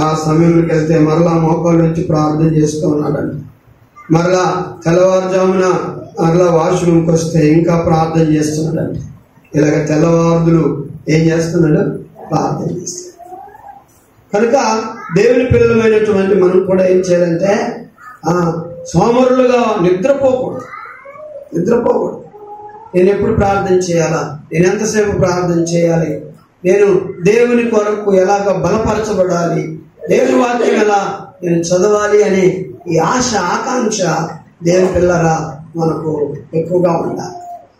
S1: ఆ సమయంలోకి వెళ్తే మరలా మోకాళ్ళు వచ్చి ప్రార్థన చేస్తూ ఉన్నాడంట. మరలా తెల్లవారుజామున మరలా వాష్రూమ్కి వస్తే ఇంకా ప్రార్థన చేస్తున్నాడంట. ఇలాగ తెల్లవారులు ఏం చేస్తున్నాడు? ప్రార్థన చేస్తున్నాడు. కనుక దేవుని పిల్లలమైనటువంటి మనం కూడా ఏం చేయాలంటే సోమరులుగా నిద్రపోకూడదు. నేను ఎప్పుడు ప్రార్థన చేయాలా? నేను ఎంతసేపు ప్రార్థన చేయాలి? నేను దేవుని కొరకు ఎలాగ బలపరచబడాలి? దేవుని వాక్యం ఎలా నేను చదవాలి అనే ఈ ఆశ ఆకాంక్ష దేవుని పిల్లరా మనకు ఎక్కువగా ఉండాలి.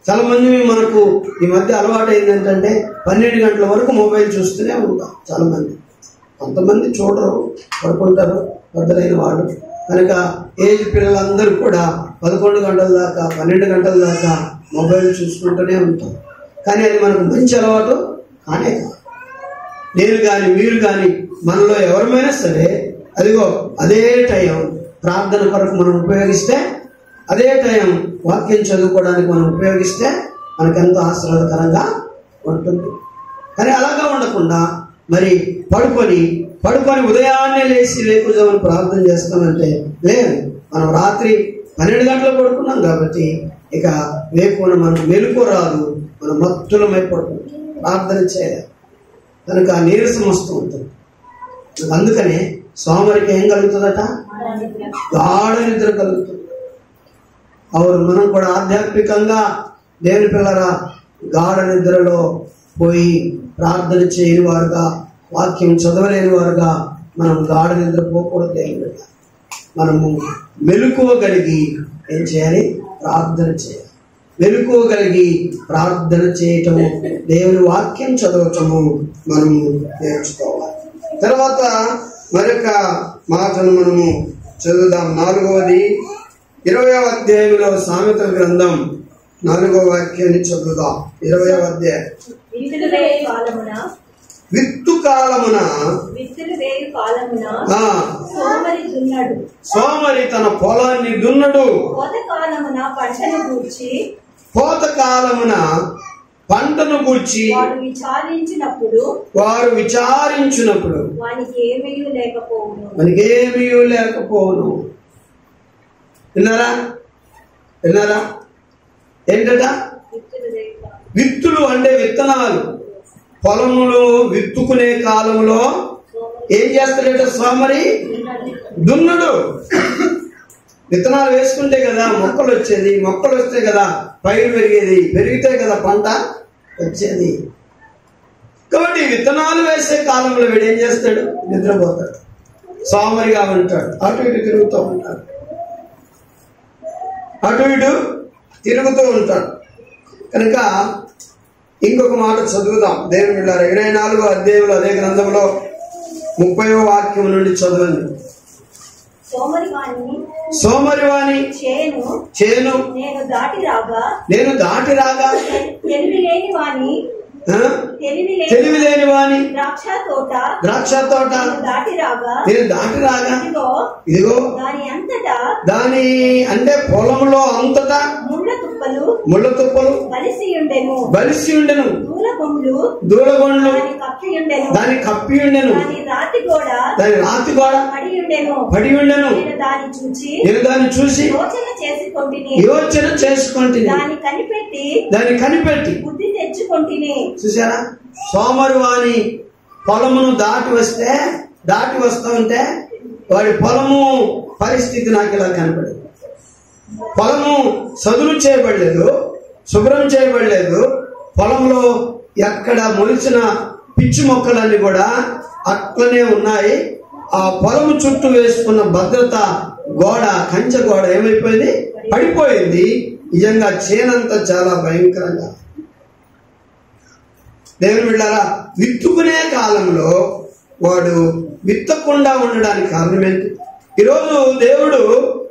S1: చాలా మంది మనకు ఈ మధ్య అలవాటు ఏంటంటే 12 గంటల వరకు మొబైల్ చూస్తూనే ఉంటాం. చాలా మంది, కొంతమంది చూడరు, పడుకుంటారు పెద్దలైన వాడు. కనుక ఏజ్ పిల్లలందరూ కూడా 11 గంటల దాకా 12 గంటల దాకా మొబైల్ చూసుకుంటూనే ఉంటాం. కానీ అది మనకు మంచి అలవాటు కానే కాదు. నేను కానీ మీరు కానీ మనలో ఎవరమైనా సరే అదిగో అదే టైం ప్రార్థన కొరకు మనం ఉపయోగిస్తే, అదే టైం వాక్యం చదువుకోవడానికి మనం ఉపయోగిస్తే మనకెంతో ఆశీర్వాదకరంగా ఉంటుంది. కానీ అలాగా ఉండకుండా మరి పడుకొని ఉదయాన్నే లేచి లేకుజామని ప్రార్థన చేస్తామంటే లేదు. మనం రాత్రి 12 గంటలు పడుకున్నాం కాబట్టి ఇక వేకున మనం మెలుకు రాదు, మనం మత్తులమైపోతుంది, ప్రార్థన చేయాలి. కనుక నీరసం వస్తూ ఉంటుంది. అందుకనే సోమరికి ఏం కలుగుతుందట? గాఢ నిద్ర కలుగుతుంది. అవును, మనం కూడా ఆధ్యాత్మికంగా దేవుని పిల్లరా గాఢ నిద్రలో పోయి ప్రార్థన చేయని వారుగా, వాక్యం చదవలేని వారుగా మనం గాఢ నిద్ర పోకూడదు. దేవుని బిడ్డ మనము మెలుకోగలిగి ఏం చేయాలి? ప్రార్థన చేయాలి. మెలుకోగలిగి ప్రార్థన చేయటము, దేవుని వాక్యం చదవటము మనము నేర్చుకోవాలి. తర్వాత మరొక మాటను మనము చదువుదాం. 4వది 20వ అధ్యాయంలో సామెతల గ్రంథం 4వ వాక్యాన్ని చదువుదాం. 20వ అధ్యాయం. విత్తు కాలమున సోమరి తన పొలాన్ని దున్నడు, కోత కాలమున పంటను గూర్చి వారు విచారించినప్పుడు వానికి ఏమీ లేకపోవును. విన్నారా? ఏంటట? విత్తులు అంటే విత్తనాలు. పొలములు విత్తుకునే కాలంలో ఏం చేస్తాడట? సోమరి దున్నుడు. విత్తనాలు వేసుకుంటే కదా మొక్కలు వచ్చేది, మొక్కలు వస్తే కదా పైరు పెరిగేది, పెరిగితే కదా పంట వచ్చేది. కాబట్టి విత్తనాలు వేసే కాలంలో వీడు ఏం చేస్తాడు? నిద్రపోతాడు, సోమరిగా ఉంటాడు, అటు ఇటు తిరుగుతూ ఉంటాడు. కనుక ఇంకొక మాట చదువుదాం. దేవుని బిడ్డలారా 24వ అధ్యాయంలో అదే గ్రంథంలో 30వ వాక్యం నుండి చదవండి. సోమరివాని చేను నేను దాటి రాగా తెలివిలేని వాని ద్రాక్ష తోట నేను దాటి రాగా ఇదిగో దాని అంటే పొలంలో అంతటా ముళ్ళ తుప్పలు బలిసి ఉండెను, దూలగొండ్లు దాని కప్పి ఉండెను, దాని రాతి గోడ పడి ఉండెను. నేను దాన్ని చూసి యోచన చేసుకుంటుని, దాన్ని కనిపెట్టి చూసారా? సోమరు వాని పొలమును దాటి వస్తూ ఉంటే వాడి పొలము పరిస్థితి నాకు ఇలా కనపడేది. పొలము సదులు చేయబడలేదు, శుభ్రం చేయబడలేదు. పొలంలో ఎక్కడ మొలిచిన పిచ్చి మొక్కలన్నీ కూడా అట్లనే ఉన్నాయి. ఆ పొలము చుట్టూ వేసుకున్న భద్రత గోడ, కంచె గోడ ఏమైపోయింది? పడిపోయింది. నిజంగా చేనంతా చాలా భయంకరంగా. దేవుని బిడ్డలారా, విత్తుకునే కాలంలో వాడు విత్తకుండా ఉండడానికి కారణం ఏంటి? ఈరోజు దేవుడు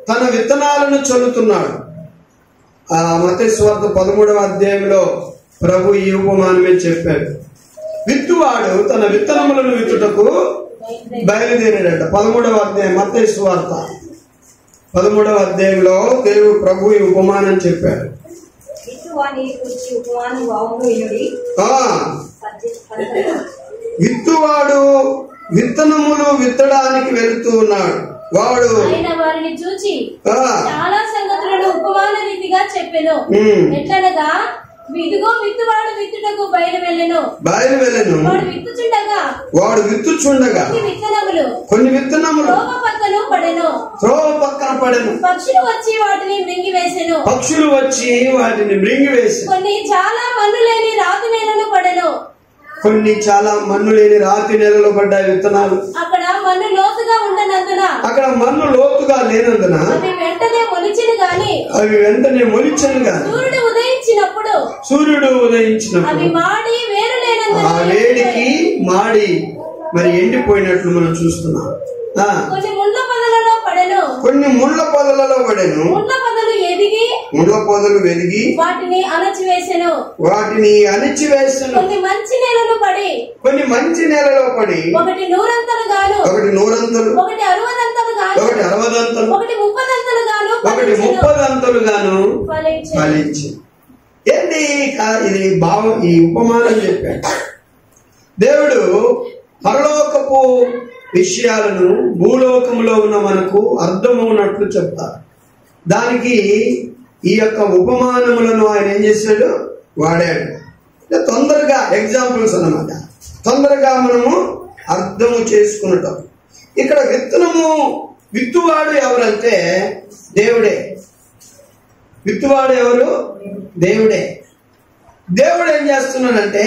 S1: తన విత్తనాలను చల్లుతున్నాడు. మత్తయి సువార్త 13వ అధ్యాయంలో ప్రభు ఈ ఉపమానమే చెప్పాడు. విత్తువాడు తన విత్తనములను విత్తుటకు బయలుదేరాడట. 13వ అధ్యాయం మత్తయి సువార్త 13వ అధ్యాయంలో దేవుడు ప్రభు ఈ ఉపమానం చెప్పాడు. విత్తువాడు విత్తనములు విత్తడానికి వెళుతూ ఉన్నాడు. వాడు
S2: వారిని చూచి చాలా సంగతులను ఉపమాన రీతిగా చెప్పెను. ఎట్లనగా, ఇదిగో విత్తువాడు విత్తుటకు బయలువెళ్ళెను.
S1: వాడు విత్తుచుండగా కొన్ని విత్తనములు త్రోవ పక్కన పడెను.
S2: పక్షులు వచ్చి వాటిని మృంగివేసెను. కొన్ని చాలా మన్ను లేని రాతి నేలలో పడెను.
S1: కొన్ని చాలా మన్ను లేని రాతి నేలలో పడ్డాయి విత్తనాలు.
S2: అక్కడ మన్ను లోతుగా
S1: లేనందున
S2: అవి వెంటనే
S1: మొలిచెను గాని సూర్యుడు ఉదయించినప్పుడు
S2: అవి మాడి వేరు లేనందున
S1: ఆ వేడికి మాడి మరి ఎండిపోయినట్లు మనం చూస్తున్నాం.
S2: కొన్ని ముళ్ళ పొదలలో పడెను.
S1: ముళ్ళ పొదలు ఎదిగి
S2: వాటిని అణచివేసెను. కొన్ని మంచి నేలలో పడి ఒకటి 100 గాను, ఒకటి 60 ఒకటి 30 గాను
S1: ఫలించి. ఏంటి ఇది భావం? ఈ ఉపమానం చెప్పాడు దేవుడు. పరలోకపు విషయాలను భూలోకంలో ఉన్న మనకు అర్థమవునట్లు చెప్తారు. దానికి ఈ యొక్క ఉపమానములను ఆయన ఏం చేశాడు? వాడాడు. తొందరగా ఎగ్జాంపుల్స్ అన్నమాట, తొందరగా మనము అర్థము చేసుకున్నట్టు. ఇక్కడ విత్తువాడు ఎవరంటే దేవుడే. విత్తువాడు ఎవరు? దేవుడే. దేవుడు ఏం చేస్తున్నాడంటే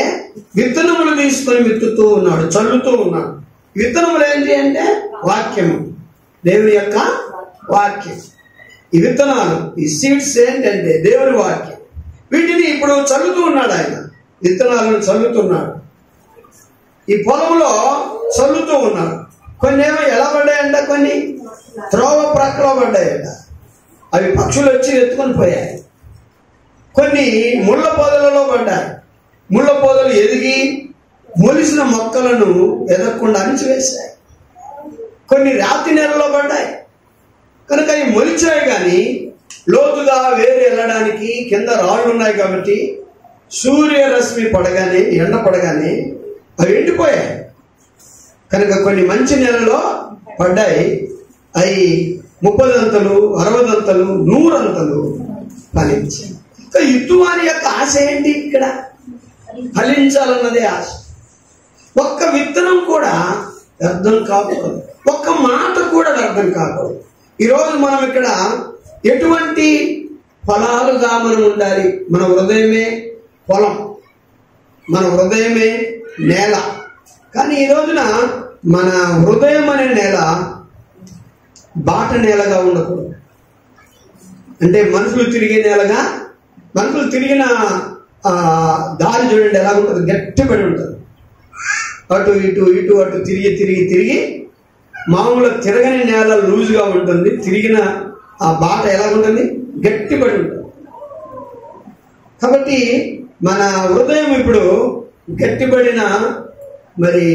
S1: విత్తనములు తీసుకొని విత్తుతూ ఉన్నాడు, చల్లుతూ ఉన్నాడు. విత్తనములు ఏంటి అంటే వాక్యము, దేవుని యొక్క వాక్యం. ఈ విత్తనాలు, ఈ సీడ్స్ ఏంటంటే దేవుని వాక్యం. వీటిని ఇప్పుడు చల్లుతూ ఉన్నాడు ఆయన. విత్తనాలను చల్లుతున్నాడు, ఈ పొలంలో చల్లుతూ ఉన్నాడు. కొన్ని ఏమో ఎలా పడ్డాయంట? కొన్ని త్రోవ ప్రక్కలో పడ్డాయంట. అవి పక్షులు వచ్చి ఎత్తుకొని పోయాయి. కొన్ని ముళ్ళ పొదలలో పడ్డాయి. ముళ్ళ పొదలు ఎదిగి మొలిసిన మొక్కలను ఎదగకుండా అణిచివేశాయి. కొన్ని రాతి నేలలో పడ్డాయి కనుక అవి మొలిచాయి, కానీ లోతుగా వేరు వెళ్ళడానికి కింద రాళ్ళు ఉన్నాయి కాబట్టి సూర్యరశ్మి పడగానే, ఎండ పడగానే అవి ఎండిపోయాయి. కనుక కొన్ని మంచి నేలలో పడ్డాయి. అవి 30 అంతలు, 60 అంతలు, 100 అంతలు ఫలించాయి. ఇత్తువాని యొక్క ఆశ ఏంటి? ఇక్కడ ఫలించాలన్నదే ఆశ. ఒక్క విత్తనం కూడా వ్యర్థం కాకూడదు, ఒక్క మాట కూడా వ్యర్థం కాకూడదు. ఈరోజు మనం ఇక్కడ ఎటువంటి ఫలాలుగా మనం ఉండాలి? మన హృదయమే పొలం, మన హృదయమే నేల. కానీ ఈ రోజున మన హృదయం అనే నేల బాట నేలగా ఉండకూడదు. అంటే మనుషులు తిరిగే నేలగా, మనుషులు తిరిగిన దారి చూడండి ఎలా ఉంటుంది, గట్టిపడి ఉంటుంది. అటు ఇటు ఇటు అటు తిరిగి తిరిగి తిరిగి మామూలుగా తిరగని నేల లూజుగా ఉంటుంది, తిరిగిన ఆ బాట ఎలా ఉంటుంది, గట్టిపడి ఉంటుంది. కాబట్టి మన హృదయం ఇప్పుడు గట్టిపడిన మరి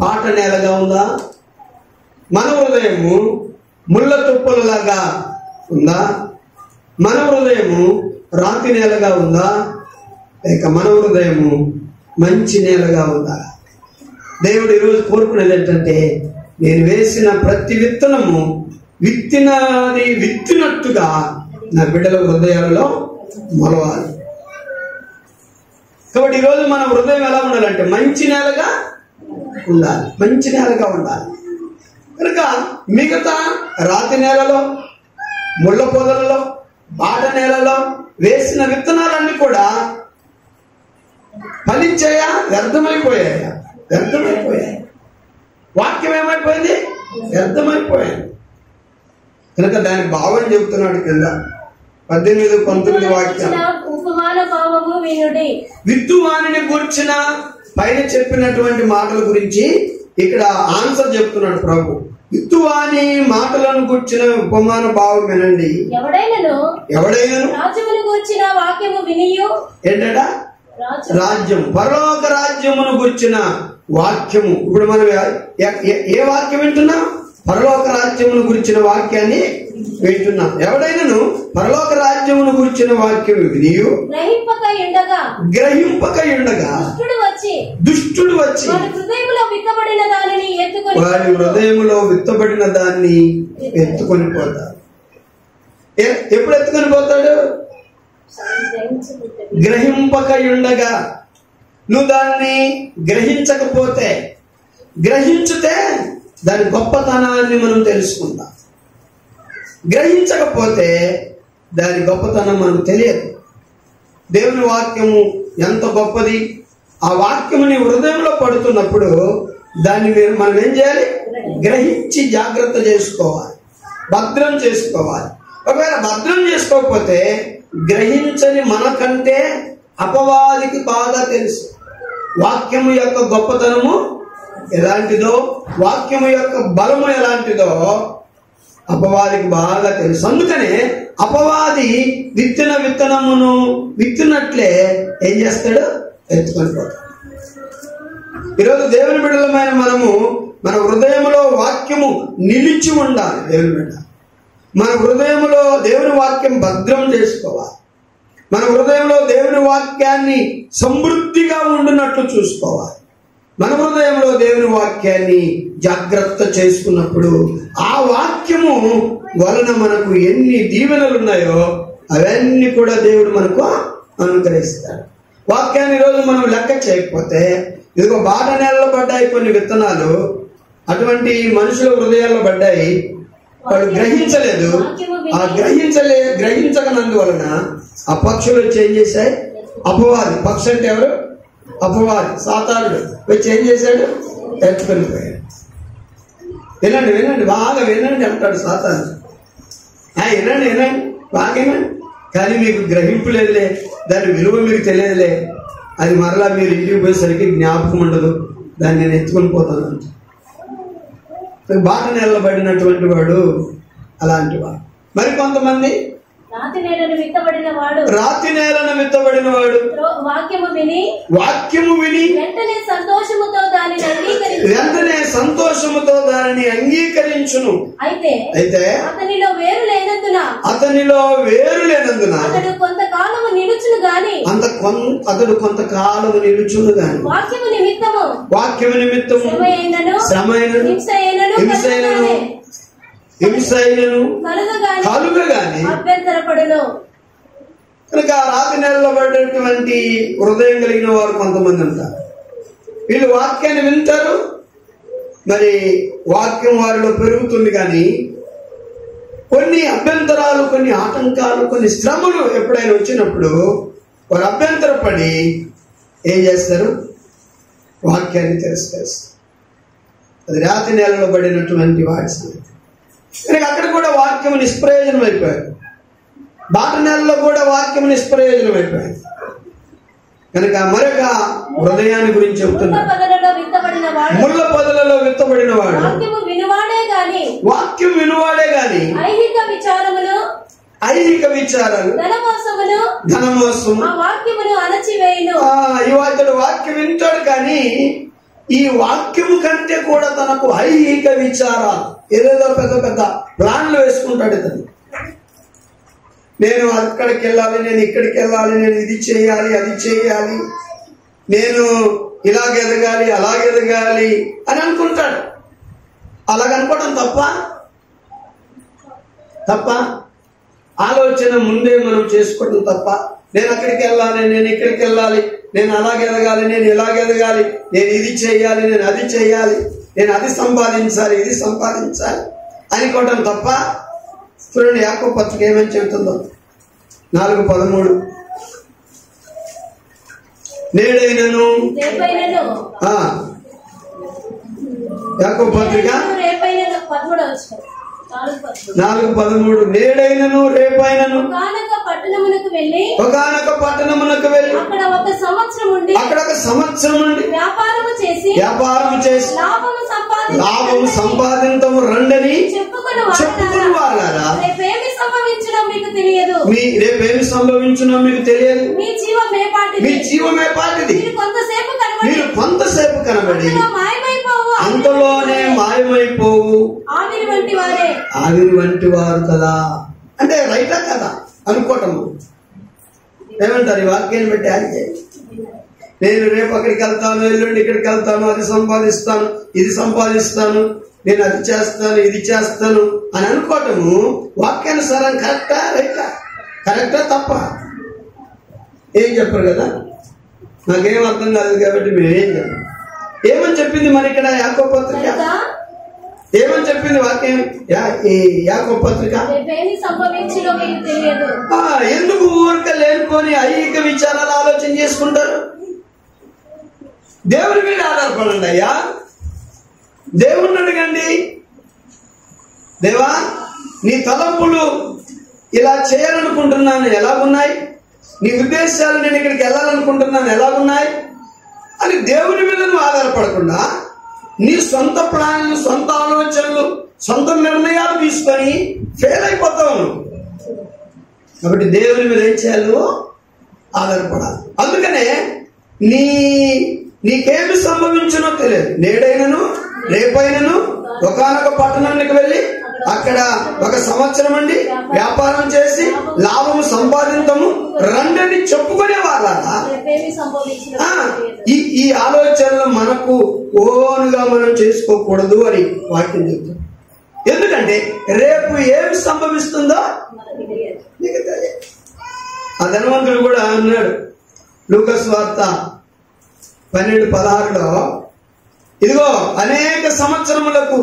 S1: బాట నేలగా ఉందా? మన హృదయము ముళ్ళ తుప్పలలాగా ఉందా? మన హృదయము రాతి నేలగా ఉందా? లేక మన హృదయము మంచి నేలగా ఉందా? దేవుడు ఈరోజు కోరుకునేది ఏంటంటే, నేను వేసిన ప్రతి విత్తనము విత్తినది విత్తినట్టుగా నా బిడ్డల హృదయాలలో మొలవాలి. కాబట్టి ఈరోజు మన హృదయం ఎలా ఉండాలంటే మంచి నేలగా ఉండాలి, మంచి నేలగా ఉండాలి. కనుక మిగతా రాతి నేలలో, ముళ్ళ పొదలలో, బాట నేలలో వేసిన విత్తనాలన్నీ కూడా ఫలించాయా? వ్యర్థమైపోయాయా? వ్యర్థమైపోయాయి. వాక్యం ఏమైపోయింది? వ్యర్థమైపోయాయి. కనుక దాని భావం చెబుతున్నాడు కింద 18-19 వాక్యం. విత్తువానిని గూర్చిన పైన చెప్పినటువంటి మాటల గురించి ఇక్కడ ఆన్సర్ చెప్తున్నాడు ప్రభు. విత్తువాని మాటలను గూర్చిన ఉపమాన భావం వినండి.
S2: ఎవడైనను రాజ్యమును గూర్చిన వాక్యము వినియు.
S1: ఏంటట? రాజ్యం, పరలోక రాజ్యమును గూర్చిన వాక్యము. ఇప్పుడు మనం ఏ వాక్యం వింటున్నాం? పరలోక రాజ్యమును గురించిన వాక్యాన్ని వింటున్నాం. ఎవడైనను పరలోక రాజ్యమును గురించిన వాక్యం వినియు గ్రహింపక ఉండగా దుష్టుడు వచ్చి వాడి హృదయములో విత్తబడిన దాన్ని ఎత్తుకొని పోతాడు. ఎప్పుడు ఎత్తుకొని పోతాడు? గ్రహింపక ఉండగా. నువ్వు దాన్ని గ్రహించకపోతే, గ్రహించితే దాని గొప్పతనాన్ని మనం తెలుసుకుందాం. గ్రహించకపోతే దాని గొప్పతనం మనకు తెలియదు. దేవుని వాక్యము ఎంత గొప్పది. ఆ వాక్యముని హృదయంలో పడుతున్నప్పుడు దాన్ని మనం ఏం చేయాలి? గ్రహించి జాగ్రత్త చేసుకోవాలి, భద్రం చేసుకోవాలి. ఒకవేళ భద్రం చేసుకోకపోతే గ్రహించని మనకంటే అపవాదికి బాగా తెలుసు వాక్యము యొక్క గొప్పతనము ఎలాంటిదో, వాక్యము యొక్క బలము ఎలాంటిదో అపవాదికి బాగా తెలుసు. అందుకనే అపవాది విత్తనమును విత్తినట్లే ఏం చేస్తాడు? ఎత్తుకొని పోతాడు. ఈరోజు దేవుని బిడ్డలమైన మనము మన హృదయంలో వాక్యము నిలిచి ఉండాలి. దేవుని బిడ్డ మన హృదయంలో దేవుని వాక్యం భద్రం చేసుకోవాలి. మన హృదయంలో దేవుని వాక్యాన్ని సమృద్ధిగా ఉండినట్లు చూసుకోవాలి. మన హృదయంలో దేవుని వాక్యాన్ని జాగ్రత్త చేసుకున్నప్పుడు ఆ వాక్యము వలన మనకు ఎన్ని దీవెనలు ఉన్నాయో అవన్నీ కూడా దేవుడు మనకు అనుగ్రహిస్తాడు. వాక్యాన్ని ఈరోజు మనం లెక్క చేయకపోతే, ఇదిగో బాట నేలలో పడ్డాయి కొన్ని విత్తనాలు, అటువంటి మనుషుల హృదయాల్లో పడ్డాయి, వాళ్ళు గ్రహించలేదు. ఆ గ్రహించకనందువలన ఆ పక్షులు వచ్చి ఏం చేశాయి? అపవాది, పక్షి అంటే ఎవరు? అపవాది, సాతానుడు వచ్చి ఏం చేశాడు? ఎత్తుకొని పోయాడు. వినండి వినండి, బాగా వినండి అంటాడు సాతాను. వినండి వినండి, బాగా వినండి. కానీ మీకు గ్రహింపు లేదులే, దాని విలువ మీకు తెలియదులే, అది మరలా మీరు ఇంటికి పోయేసరికి జ్ఞాపకం ఉండదు, దాన్ని నేను ఎత్తుకొని పోతాను అంట. బాట నిలబడినటువంటి వాడు అలాంటి వాడు. మరి కొంతమంది
S2: రాతి నేలను విత్తబడిన వాడు
S1: వాక్యము విని
S2: వెంటనే సంతోషముతో దానిని అంగీకరించును. అయితే అతనిలో వేరు లేనందున అతడు కొంతకాలము నిలుచును గాని వాక్యము నిమిత్తము హింసైనను కలుగగానే అభ్యంతరపడును.
S1: కనుక రాతి నెలలో పడినటువంటి హృదయం కలిగిన వారు కొంతమంది ఉంటారు. వీళ్ళు వాక్యాన్ని వింటారు, మరి వాక్యం వారిలో పెరుగుతుంది, కానీ కొన్ని అభ్యంతరాలు, కొన్ని ఆటంకాలు, కొన్ని శ్రమలు ఎప్పుడైనా వచ్చినప్పుడు వారు అభ్యంతరపడి ఏం చేస్తారు? వాక్యాన్ని తిరస్కరిస్తారు. అది రాతి నేలలో పడినటువంటి వాడి సంగతి. కనుక అక్కడ కూడా వాక్యం నిష్ప్రయోజనం అయిపోయారు. బాట నెలలో కూడా వాక్యం నిష్ప్రయోజనం అయిపోయారు. కనుక మరొక హృదయాన్ని గురించి చెప్తున్నారు. ముళ్ళ పొదలలో విత్తబడిన వాడు వాక్యం వినువాడే గాని ఐహిక విచారాలు, ధనమోసము ఇతడు వాక్యం వింటాడు, కానీ ఈ వాక్యము కంటే కూడా తనకు ఐహిక విచారాలు, ఏదేదో పెద్ద పెద్ద ప్లాన్లు వేసుకుంటాడు ఇతను. నేను అక్కడికి వెళ్ళాలి, నేను ఇక్కడికి వెళ్ళాలి, నేను ఇది చేయాలి, అది చేయాలి, నేను ఇలాగెదగాలి, అలాగెదగాలి అని అనుకుంటాడు. అలాగనుకోవడం తప్ప ఆలోచన ముందే మనం చేసుకోవడం తప్ప. నేను అక్కడికి వెళ్ళాలి, నేను ఇక్కడికి వెళ్ళాలి, నేను అలాగెదగాలి, నేను ఇలాగెదగాలి, నేను ఇది చేయాలి, నేను అది చేయాలి, నేను అది సంపాదించాలి, ఇది సంపాదించాలి అనుకోవడం తప్ప. చూడండి యాకోబు పత్రిక ఏమని చెబుతుందో, 4:13 నేడైనను యాకోబు పత్రిక 4:13 నేడైనను రేపైనను
S2: ఒకానొక పట్టణమునకు వెళ్ళి అక్కడ ఒక సంవత్సరం ఉండి వ్యాపారము చేసి
S1: లాభము సంపాదించము రండని చెప్పుకుని వాళ్ళారా
S2: రేపేమి సంభవించునో మీకు తెలియదు.
S1: మీ జీవమే పాటిది. మీరు కొంతసేపు కనబడి అంతలోనే మాయమైపోవు ఆవిరి వంటి వారు కదా. అంటే రైటా కదా అనుకోవటము. ఏమంటారు ఈ వాక్యాన్ని బట్టి? అంటే నేను రేపు అక్కడికి వెళ్తాను, ఎల్లుండి ఇక్కడికి వెళ్తాను, అది సంపాదిస్తాను, ఇది సంపాదిస్తాను, నేను అది చేస్తాను, ఇది చేస్తాను అని అనుకోవటము వాక్యానుసారం కరెక్టా రైటా? కరెక్టా తప్ప? ఏం చెప్పరు కదా. నాకేం అర్థం కాదు కాబట్టి మేమేం చెప్పాం. ఏమని చెప్పింది మరి ఇక్కడ యాకోబు పత్రిక? ఏమని చెప్పింది వాక్యం? యాకోబు పత్రిక ఎందుకు ఊరిక లేనిపోని ఐహిక విచారాలు ఆలోచన చేసుకుంటారు? దేవుని మీద ఆధారపడండి అయ్యా. దేవుణ్ణి అడగండి. దేవా, నీ తలంపులు ఇలా చేయాలనుకుంటున్నాను ఎలాగున్నాయి? నీ ఉద్దేశాలు నేను ఇక్కడికి వెళ్ళాలనుకుంటున్నాను ఎలాగున్నాయి అని దేవుని మీద నువ్వు ఆధారపడకుండా నీ సొంత ప్లాన్లు, సొంత ఆలోచనలు, సొంత నిర్ణయాలు తీసుకొని ఫెయిల్ అయిపోతావు. కాబట్టి దేవుని మీద ఏం చేయాలి? నువ్వు ఆధారపడాలి. అందుకనే నీకేమి సంభవించునో తెలియదు. నేడైనను రేపైనను ఒకానొక పట్టణానికి వెళ్ళి అక్కడ ఒక సంవత్సరం అండి వ్యాపారం చేసి లాభము సంపాదించము రండని చెప్పుకునే వాళ్ళరా? ఈ ఆలోచనలు మనకు ఓనుగా మనం చేసుకోకూడదు అని వాక్యం చెప్తాం. ఎందుకంటే రేపు ఏమి సంభవిస్తుందో నీకు తెలియదు. ఆ ధనవంతుడు కూడా అన్నాడు లూకా సువార్త 12:16లో, ఇదిగో అనేక సంవత్సరములకు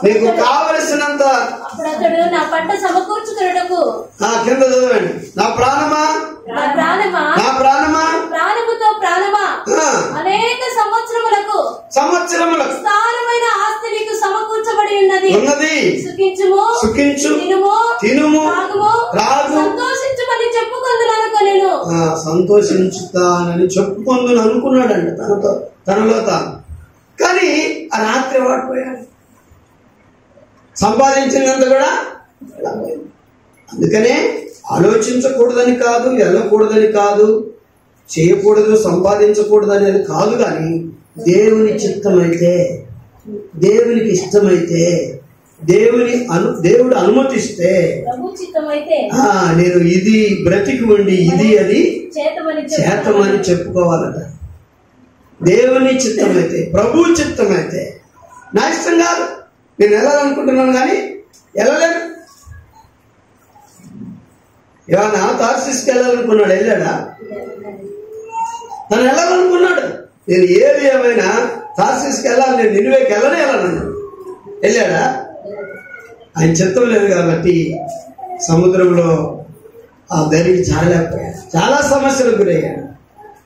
S1: నీకు కావలసినంత
S2: నా పంట సమకూర్చుకొనుటకు
S1: కింద చదవండి. నా ప్రాణమా
S2: ప్రాణముతో ప్రాణమా అనేక సంవత్సరములకు స్థానమైన ఆస్తి నీకు సమకూర్చబడి ఉన్నది. సుఖించు తినుము త్రాగు సంతోషించుమని చెప్పుకొందుననుకొనెను.
S1: సంతోషించుతానని చెప్పుకొందును అనుకున్నాడంట తనలో తాను. కానీ ఆ రాత్రి వాడిపోయాడు. సంపాదించినంత కూడా. అందుకనే ఆలోచించకూడదని కాదు, వెళ్ళకూడదని కాదు, చేయకూడదు, సంపాదించకూడదు అనేది కాదు. కానీ దేవుని చిత్తమైతే, దేవునికి ఇష్టమైతే, దేవుడు అనుమతిస్తే నేను ఇది బ్రతికి ఉండి ఇది అది చేతమని చెప్పుకోవాలట. దేవుని చిత్తమైతే, ప్రభు చిత్తమైతే. నా ఇష్టం కాదు, నేను వెళ్ళాలనుకుంటున్నాను కానీ వెళ్ళలేను. ఏమన్నా తార్సిస్కి వెళ్ళాలనుకున్నాడు, వెళ్ళాడా? తను వెళ్ళాలనుకున్నాడు. నేను ఏది ఏమైనా తార్సిస్కి వెళ్ళాలి, నేను నిన్నువేకి వెళ్ళాలన్నాడు. వెళ్ళాడా? ఆయన చిత్తం లేదు కాబట్టి సముద్రంలో ఆ దరికి చాలలేకపోయాడు. చాలా సమస్యలకు గురయ్యాడు.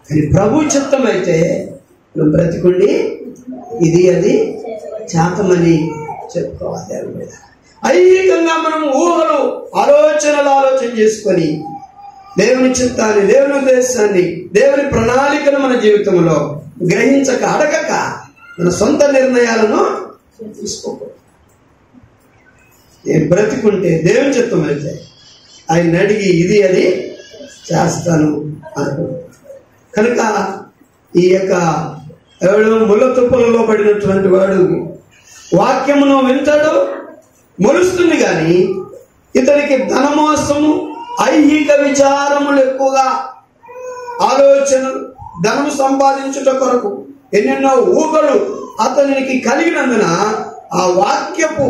S1: కానీ ప్రభు చిత్తం అయితే నువ్వు బ్రతికుండి ఇది అది చేతమని చెప్పుకోవాలి. ఐహికంగా మనం ఊహలు ఆలోచన చేసుకొని దేవుని చిత్తాన్ని, దేవుని ఉద్దేశాన్ని, దేవుని ప్రణాళికను మన జీవితంలో గ్రహించక అడగక మన సొంత నిర్ణయాలను తీసుకోకూడదు. నేను బ్రతికుంటే దేవుని చిత్తం అయితే ఆయన అడిగి ఇది అది చేస్తాను అనుకో. కనుక ఈ యొక్క ఎవడు ముళ్ళ తుప్పలలో పడినటువంటి వాడు వాక్యమును వింటాడు, మొలుస్తుంది. కానీ ఇతనికి ధనమోసము, ఐహిక విచారములు ఎక్కువగా, ఆలోచనలు, ధనము సంపాదించుట కొరకు ఎన్నెన్నో ఊహలు అతనికి కలిగినందున ఆ వాక్యపు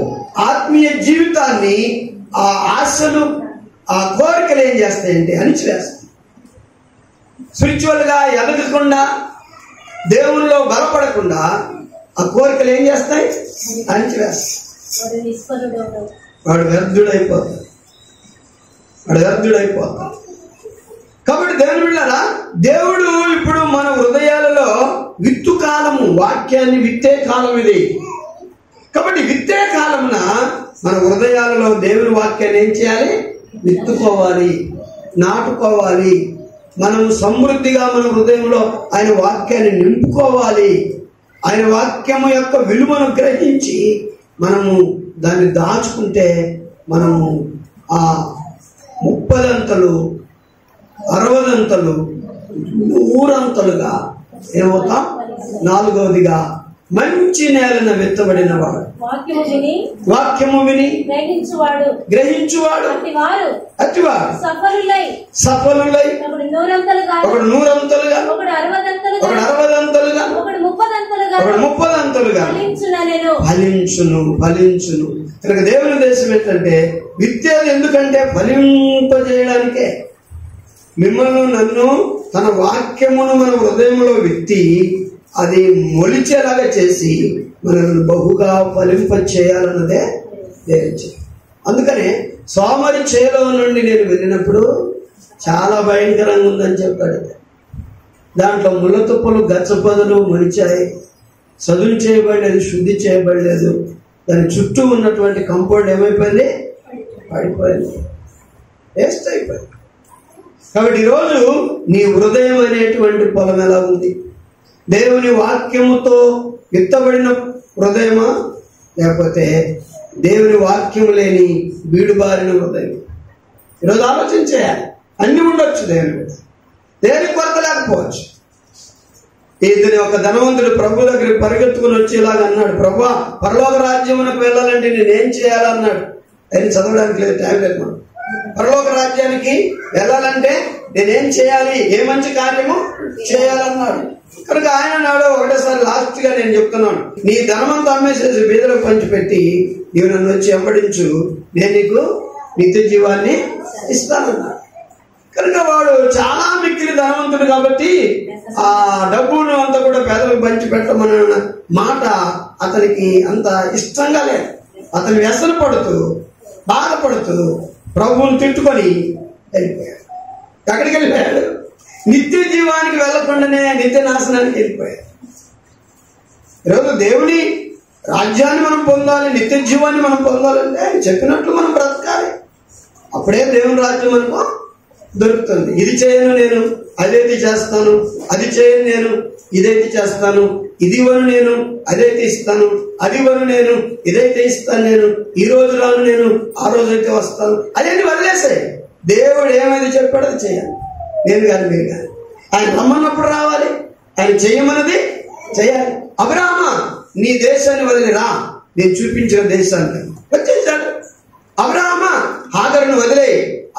S1: ఆత్మీయ జీవితాన్ని, ఆ ఆశలు, ఆ కోరికలు ఏం చేస్తాయంటే అణిచివేస్తాయి. స్పిరిచువల్ గా ఎదగకుండా, దేవుల్లో బలపడకుండా ఆ కోరికలు ఏం చేస్తాయి? అణిచివేస్తాయి. వాడు వ్యర్థుడైపోతాడు. కాబట్టి దేవుని బిడ్డలారా, దేవుడు ఇప్పుడు మన హృదయాలలో విత్తు కాలము, వాక్యాన్ని విత్తే కాలం ఇది. కాబట్టి విత్తే కాలమున మన హృదయాలలో దేవుని వాక్యాన్ని ఏం చేయాలి? విత్తుకోవాలి, నాటుకోవాలి. మనం సమృద్ధిగా మన హృదయంలో ఆయన వాక్యాన్ని నింపుకోవాలి. ఆయన వాక్యము యొక్క విలువను గ్రహించి మనము దాన్ని దాచుకుంటే మనము ఆ 30 అంతలు 60 అంతలు 100 అంతలుగా ఏమవుతాం? 4వదిగా మంచి నేలన విత్తబడిన వాడు, వాక్యము విని గ్రహించువాడు అతివాడు సఫలులై ఒకడు 100 అంతలుగా, ఒకడు 60 అంతలుగా, ఒకడు 30 అంతలుగా ఫలించును. కనుక దేవుని ఉద్దేశం ఏంటంటే విత్తేది ఎందుకంటే ఫలింపజేయడానికే. మిమ్మల్ని నన్ను తన వాక్యమును మన హృదయంలో విత్తి అది మొలిచేలాగా చేసి మనల్ని బహుగా ఫలింప చేయాలన్నదే దేవుని. అందుకనే సోమరి చేలో నుండి నేను వెళ్ళినప్పుడు చాలా భయంకరంగా ఉందని చెప్పాడు. దాంట్లో ముళ్ళతుప్పలు గచ్చపొదలు మొలిచాయి, చదువు చేయబడలేదు, శుద్ధి చేయబడలేదు. దాని చుట్టూ ఉన్నటువంటి కంపౌండ్ ఏమైపోయింది? పడిపోయింది, వేస్ట్ అయిపోయింది. కాబట్టి ఈరోజు నీ హృదయం అనేటువంటి పొలం ఎలా ఉంది? దేవుని వాక్యముతో విత్తబడిన హృదయమా, లేకపోతే దేవుని వాక్యము లేని బీడుబారిన హృదయం? ఈరోజు ఆలోచించేయాలి. అన్ని ఉండొచ్చు దేవుని కొరత లేకపోవచ్చు. ఇతని ఒక ధనవంతుడు ప్రభు దగ్గరికి పరిగెత్తుకుని వచ్చేలాగా అన్నాడు, ప్రభు పరలోక రాజ్యమునకు వెళ్ళాలంటే నేనేం చేయాలన్నాడు. ఆయన చదవడానికి లేదు, టైం లేదు. పరలోక రాజ్యానికి వెళ్ళాలంటే నేనేం చేయాలి, ఏ మంచి కార్యము చేయాలన్నాడు. కనుక ఆయన అన్నాడు, ఒకటేసారి లాస్ట్ గా నేను చెప్తున్నాను, నీ ధనమంతా అమ్మేసేసి బీదలకు పంచిపెట్టి నీవు నన్ను వచ్చి వెంబడించు, నేను నీకు నిత్య జీవాన్ని ఇస్తానన్నాడు. కనుక వాడు చాలా మిక్కిలి ధనవంతుడు కాబట్టి ఆ డబ్బును అంతా కూడా పేదలకు పంచి పెట్టమన్న మాట అతనికి అంత ఇష్టంగా లేదు. అతను వ్యసన పడుతూ బాధపడుతూ ప్రభువుని తిట్టుకొని వెళ్ళిపోయాడు. ఎక్కడికి వెళ్ళిపోయాడు? నిత్య జీవానికి వెళ్ళకుండానే నిత్య నాశనానికి వెళ్ళిపోయాడు. ఈరోజు దేవుని రాజ్యాన్ని మనం పొందాలి, నిత్య జీవాన్ని మనం పొందాలంటే ఆయన చెప్పినట్లు మనం బ్రతకాలి. అప్పుడే దేవుని రాజ్యం మనకు దొరుకుతుంది. ఇది చేయను నేను, అదైతే చేస్తాను, అది చేయను నేను, ఇదైతే చేస్తాను, ఇది వను నేను, అదైతే ఇస్తాను, అది వను నేను, ఇదైతే ఇస్తాను నేను, ఈ రోజు రాను నేను, ఆ రోజైతే వస్తాను, అదేంటి వదిలేసాయి. దేవుడు ఏమైతే చెప్పాడో అది చేయాలి. నేను కాదు, మీరు కాదు. ఆయన రమ్మన్నప్పుడు రావాలి, ఆయన చెయ్యమన్నది చేయాలి. అబ్రాహామా నీ దేశాన్ని వదిలి రా, నేను చూపించిన దేశాన్ని. వచ్చేసాడు. అబ్రాహామా హాగరును వదిలే,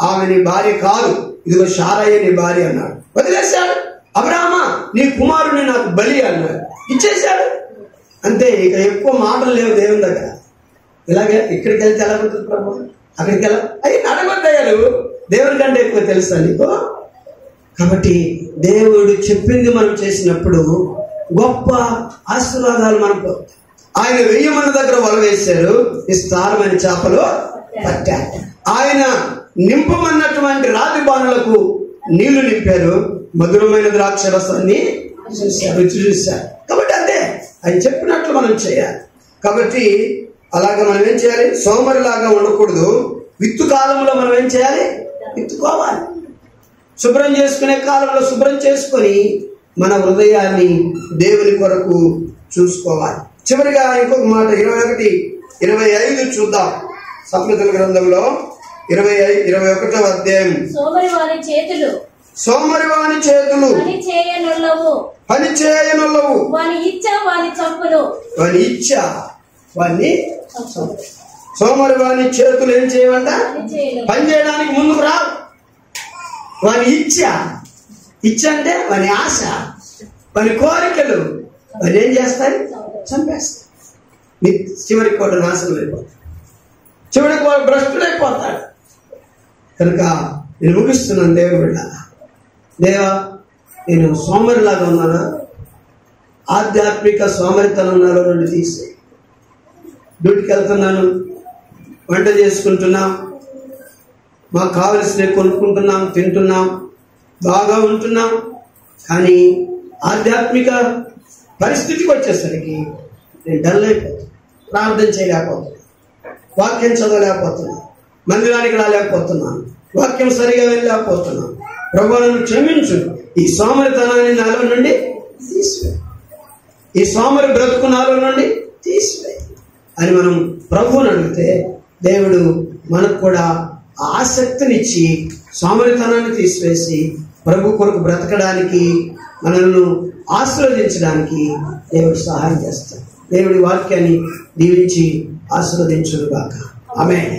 S1: ఆమె నీ భార్య కాదు, ఇదిగో శారయ్య నీ భార్య అన్నాడు. వదిలేశాడు. అబ్రాహామా నీ కుమారుని నాకు బలి అన్నాడు, ఇచ్చేశాడు. అంతే, ఇక ఎక్కువ మాటలు లేవు దేవుని దగ్గర. ఇలాగే ఇక్కడికి వెళ్తే ఎలా ఉంటుంది ప్రభు, అక్కడికి వెళ్ళ అవి నడగొద్దయ్యారు. దేవుని కంటే ఎక్కువ తెలుసా నీకు? కాబట్టి దేవుడు చెప్పింది మనం చేసినప్పుడు గొప్ప ఆశీర్వాదాలు మనం పొందుతాం. ఆయన 1000 మంది దగ్గర వల వేశారు, విస్తారమైన చేపలు పట్టారు. ఆయన నింపమన్నటువంటి రాతి బాణలకు నీళ్లు నింపారు, మధురమైన ద్రాక్ష రసాన్ని రుచి చూశారు. కాబట్టి అంతే, ఆయన చెప్పినట్లు మనం చేయాలి. కాబట్టి అలాగే మనం ఏం చేయాలి? సోమరిలాగా ఉండకూడదు. విత్తు కాలంలో మనం ఏం చేయాలి? విత్తుకోవాలి. శుభ్రం చేసుకునే కాలంలో శుభ్రం చేసుకొని మన హృదయాన్ని దేవుని కొరకు చూసుకోవాలి. చివరిగా ఇంకొక మాట 21-25 చూద్దాం. సామెతల గ్రంథంలో 21వ అధ్యాయం. సోమరి వాని చేతులు పని చేయనుల్లవు, వాని ఇచ్చ వాని సోమరి వాని చేతులు ఏం చేయమంట? పని చేయడానికి ముందుకు రా. వాని ఇచ్చ అంటే వాని ఆశ, వాని కోరికలు వాని ఏం చేస్తాయి? చంపేస్తాయి. చివరికి కూడా నాశనం అయిపోతాడు, చివరికి వాడు భ్రష్టుడైపోతాడు. కనుక నేను ముగిస్తున్నాను. దేవుడు, దేవా నేను సోమరిలాగా ఉన్నానా? ఆధ్యాత్మిక సోమరితనం నాలో నుండి తీసి, డ్యూటీకి వెళ్తున్నాను, వంట చేసుకుంటున్నాం, మాకు కావలసినవి కొనుక్కుంటున్నాం, తింటున్నాం, బాగా ఉంటున్నాం. కానీ ఆధ్యాత్మిక పరిస్థితికి వచ్చేసరికి నేను డల్ అయిపోతాను. ప్రార్థన చేయలేకపోతున్నాను, వాక్యం చదవలేకపోతున్నాను, మందిరానికి రాలేకపోతున్నాను, వాక్యం సరిగా వెళ్ళలేకపోతున్నాను, ప్రభువా నన్ను క్షమించు, ఈ సోమరితనాన్ని నాలో నుండి తీసివే, ఈ సోమరి బ్రతుకు నాలో నుండి తీసివే అని మనం ప్రభువుని అడిగితే దేవుడు మనకు కూడా ఆసక్తినిచ్చి సోమరితనాన్ని తీసివేసి ప్రభు కొరకు బ్రతకడానికి, మనల్ని ఆశీర్వదించడానికి దేవుడు సహాయం చేస్తాడు. దేవుడి వాక్యాన్ని దీవించి ఆశీర్వదించుగాక. ఆమేన్.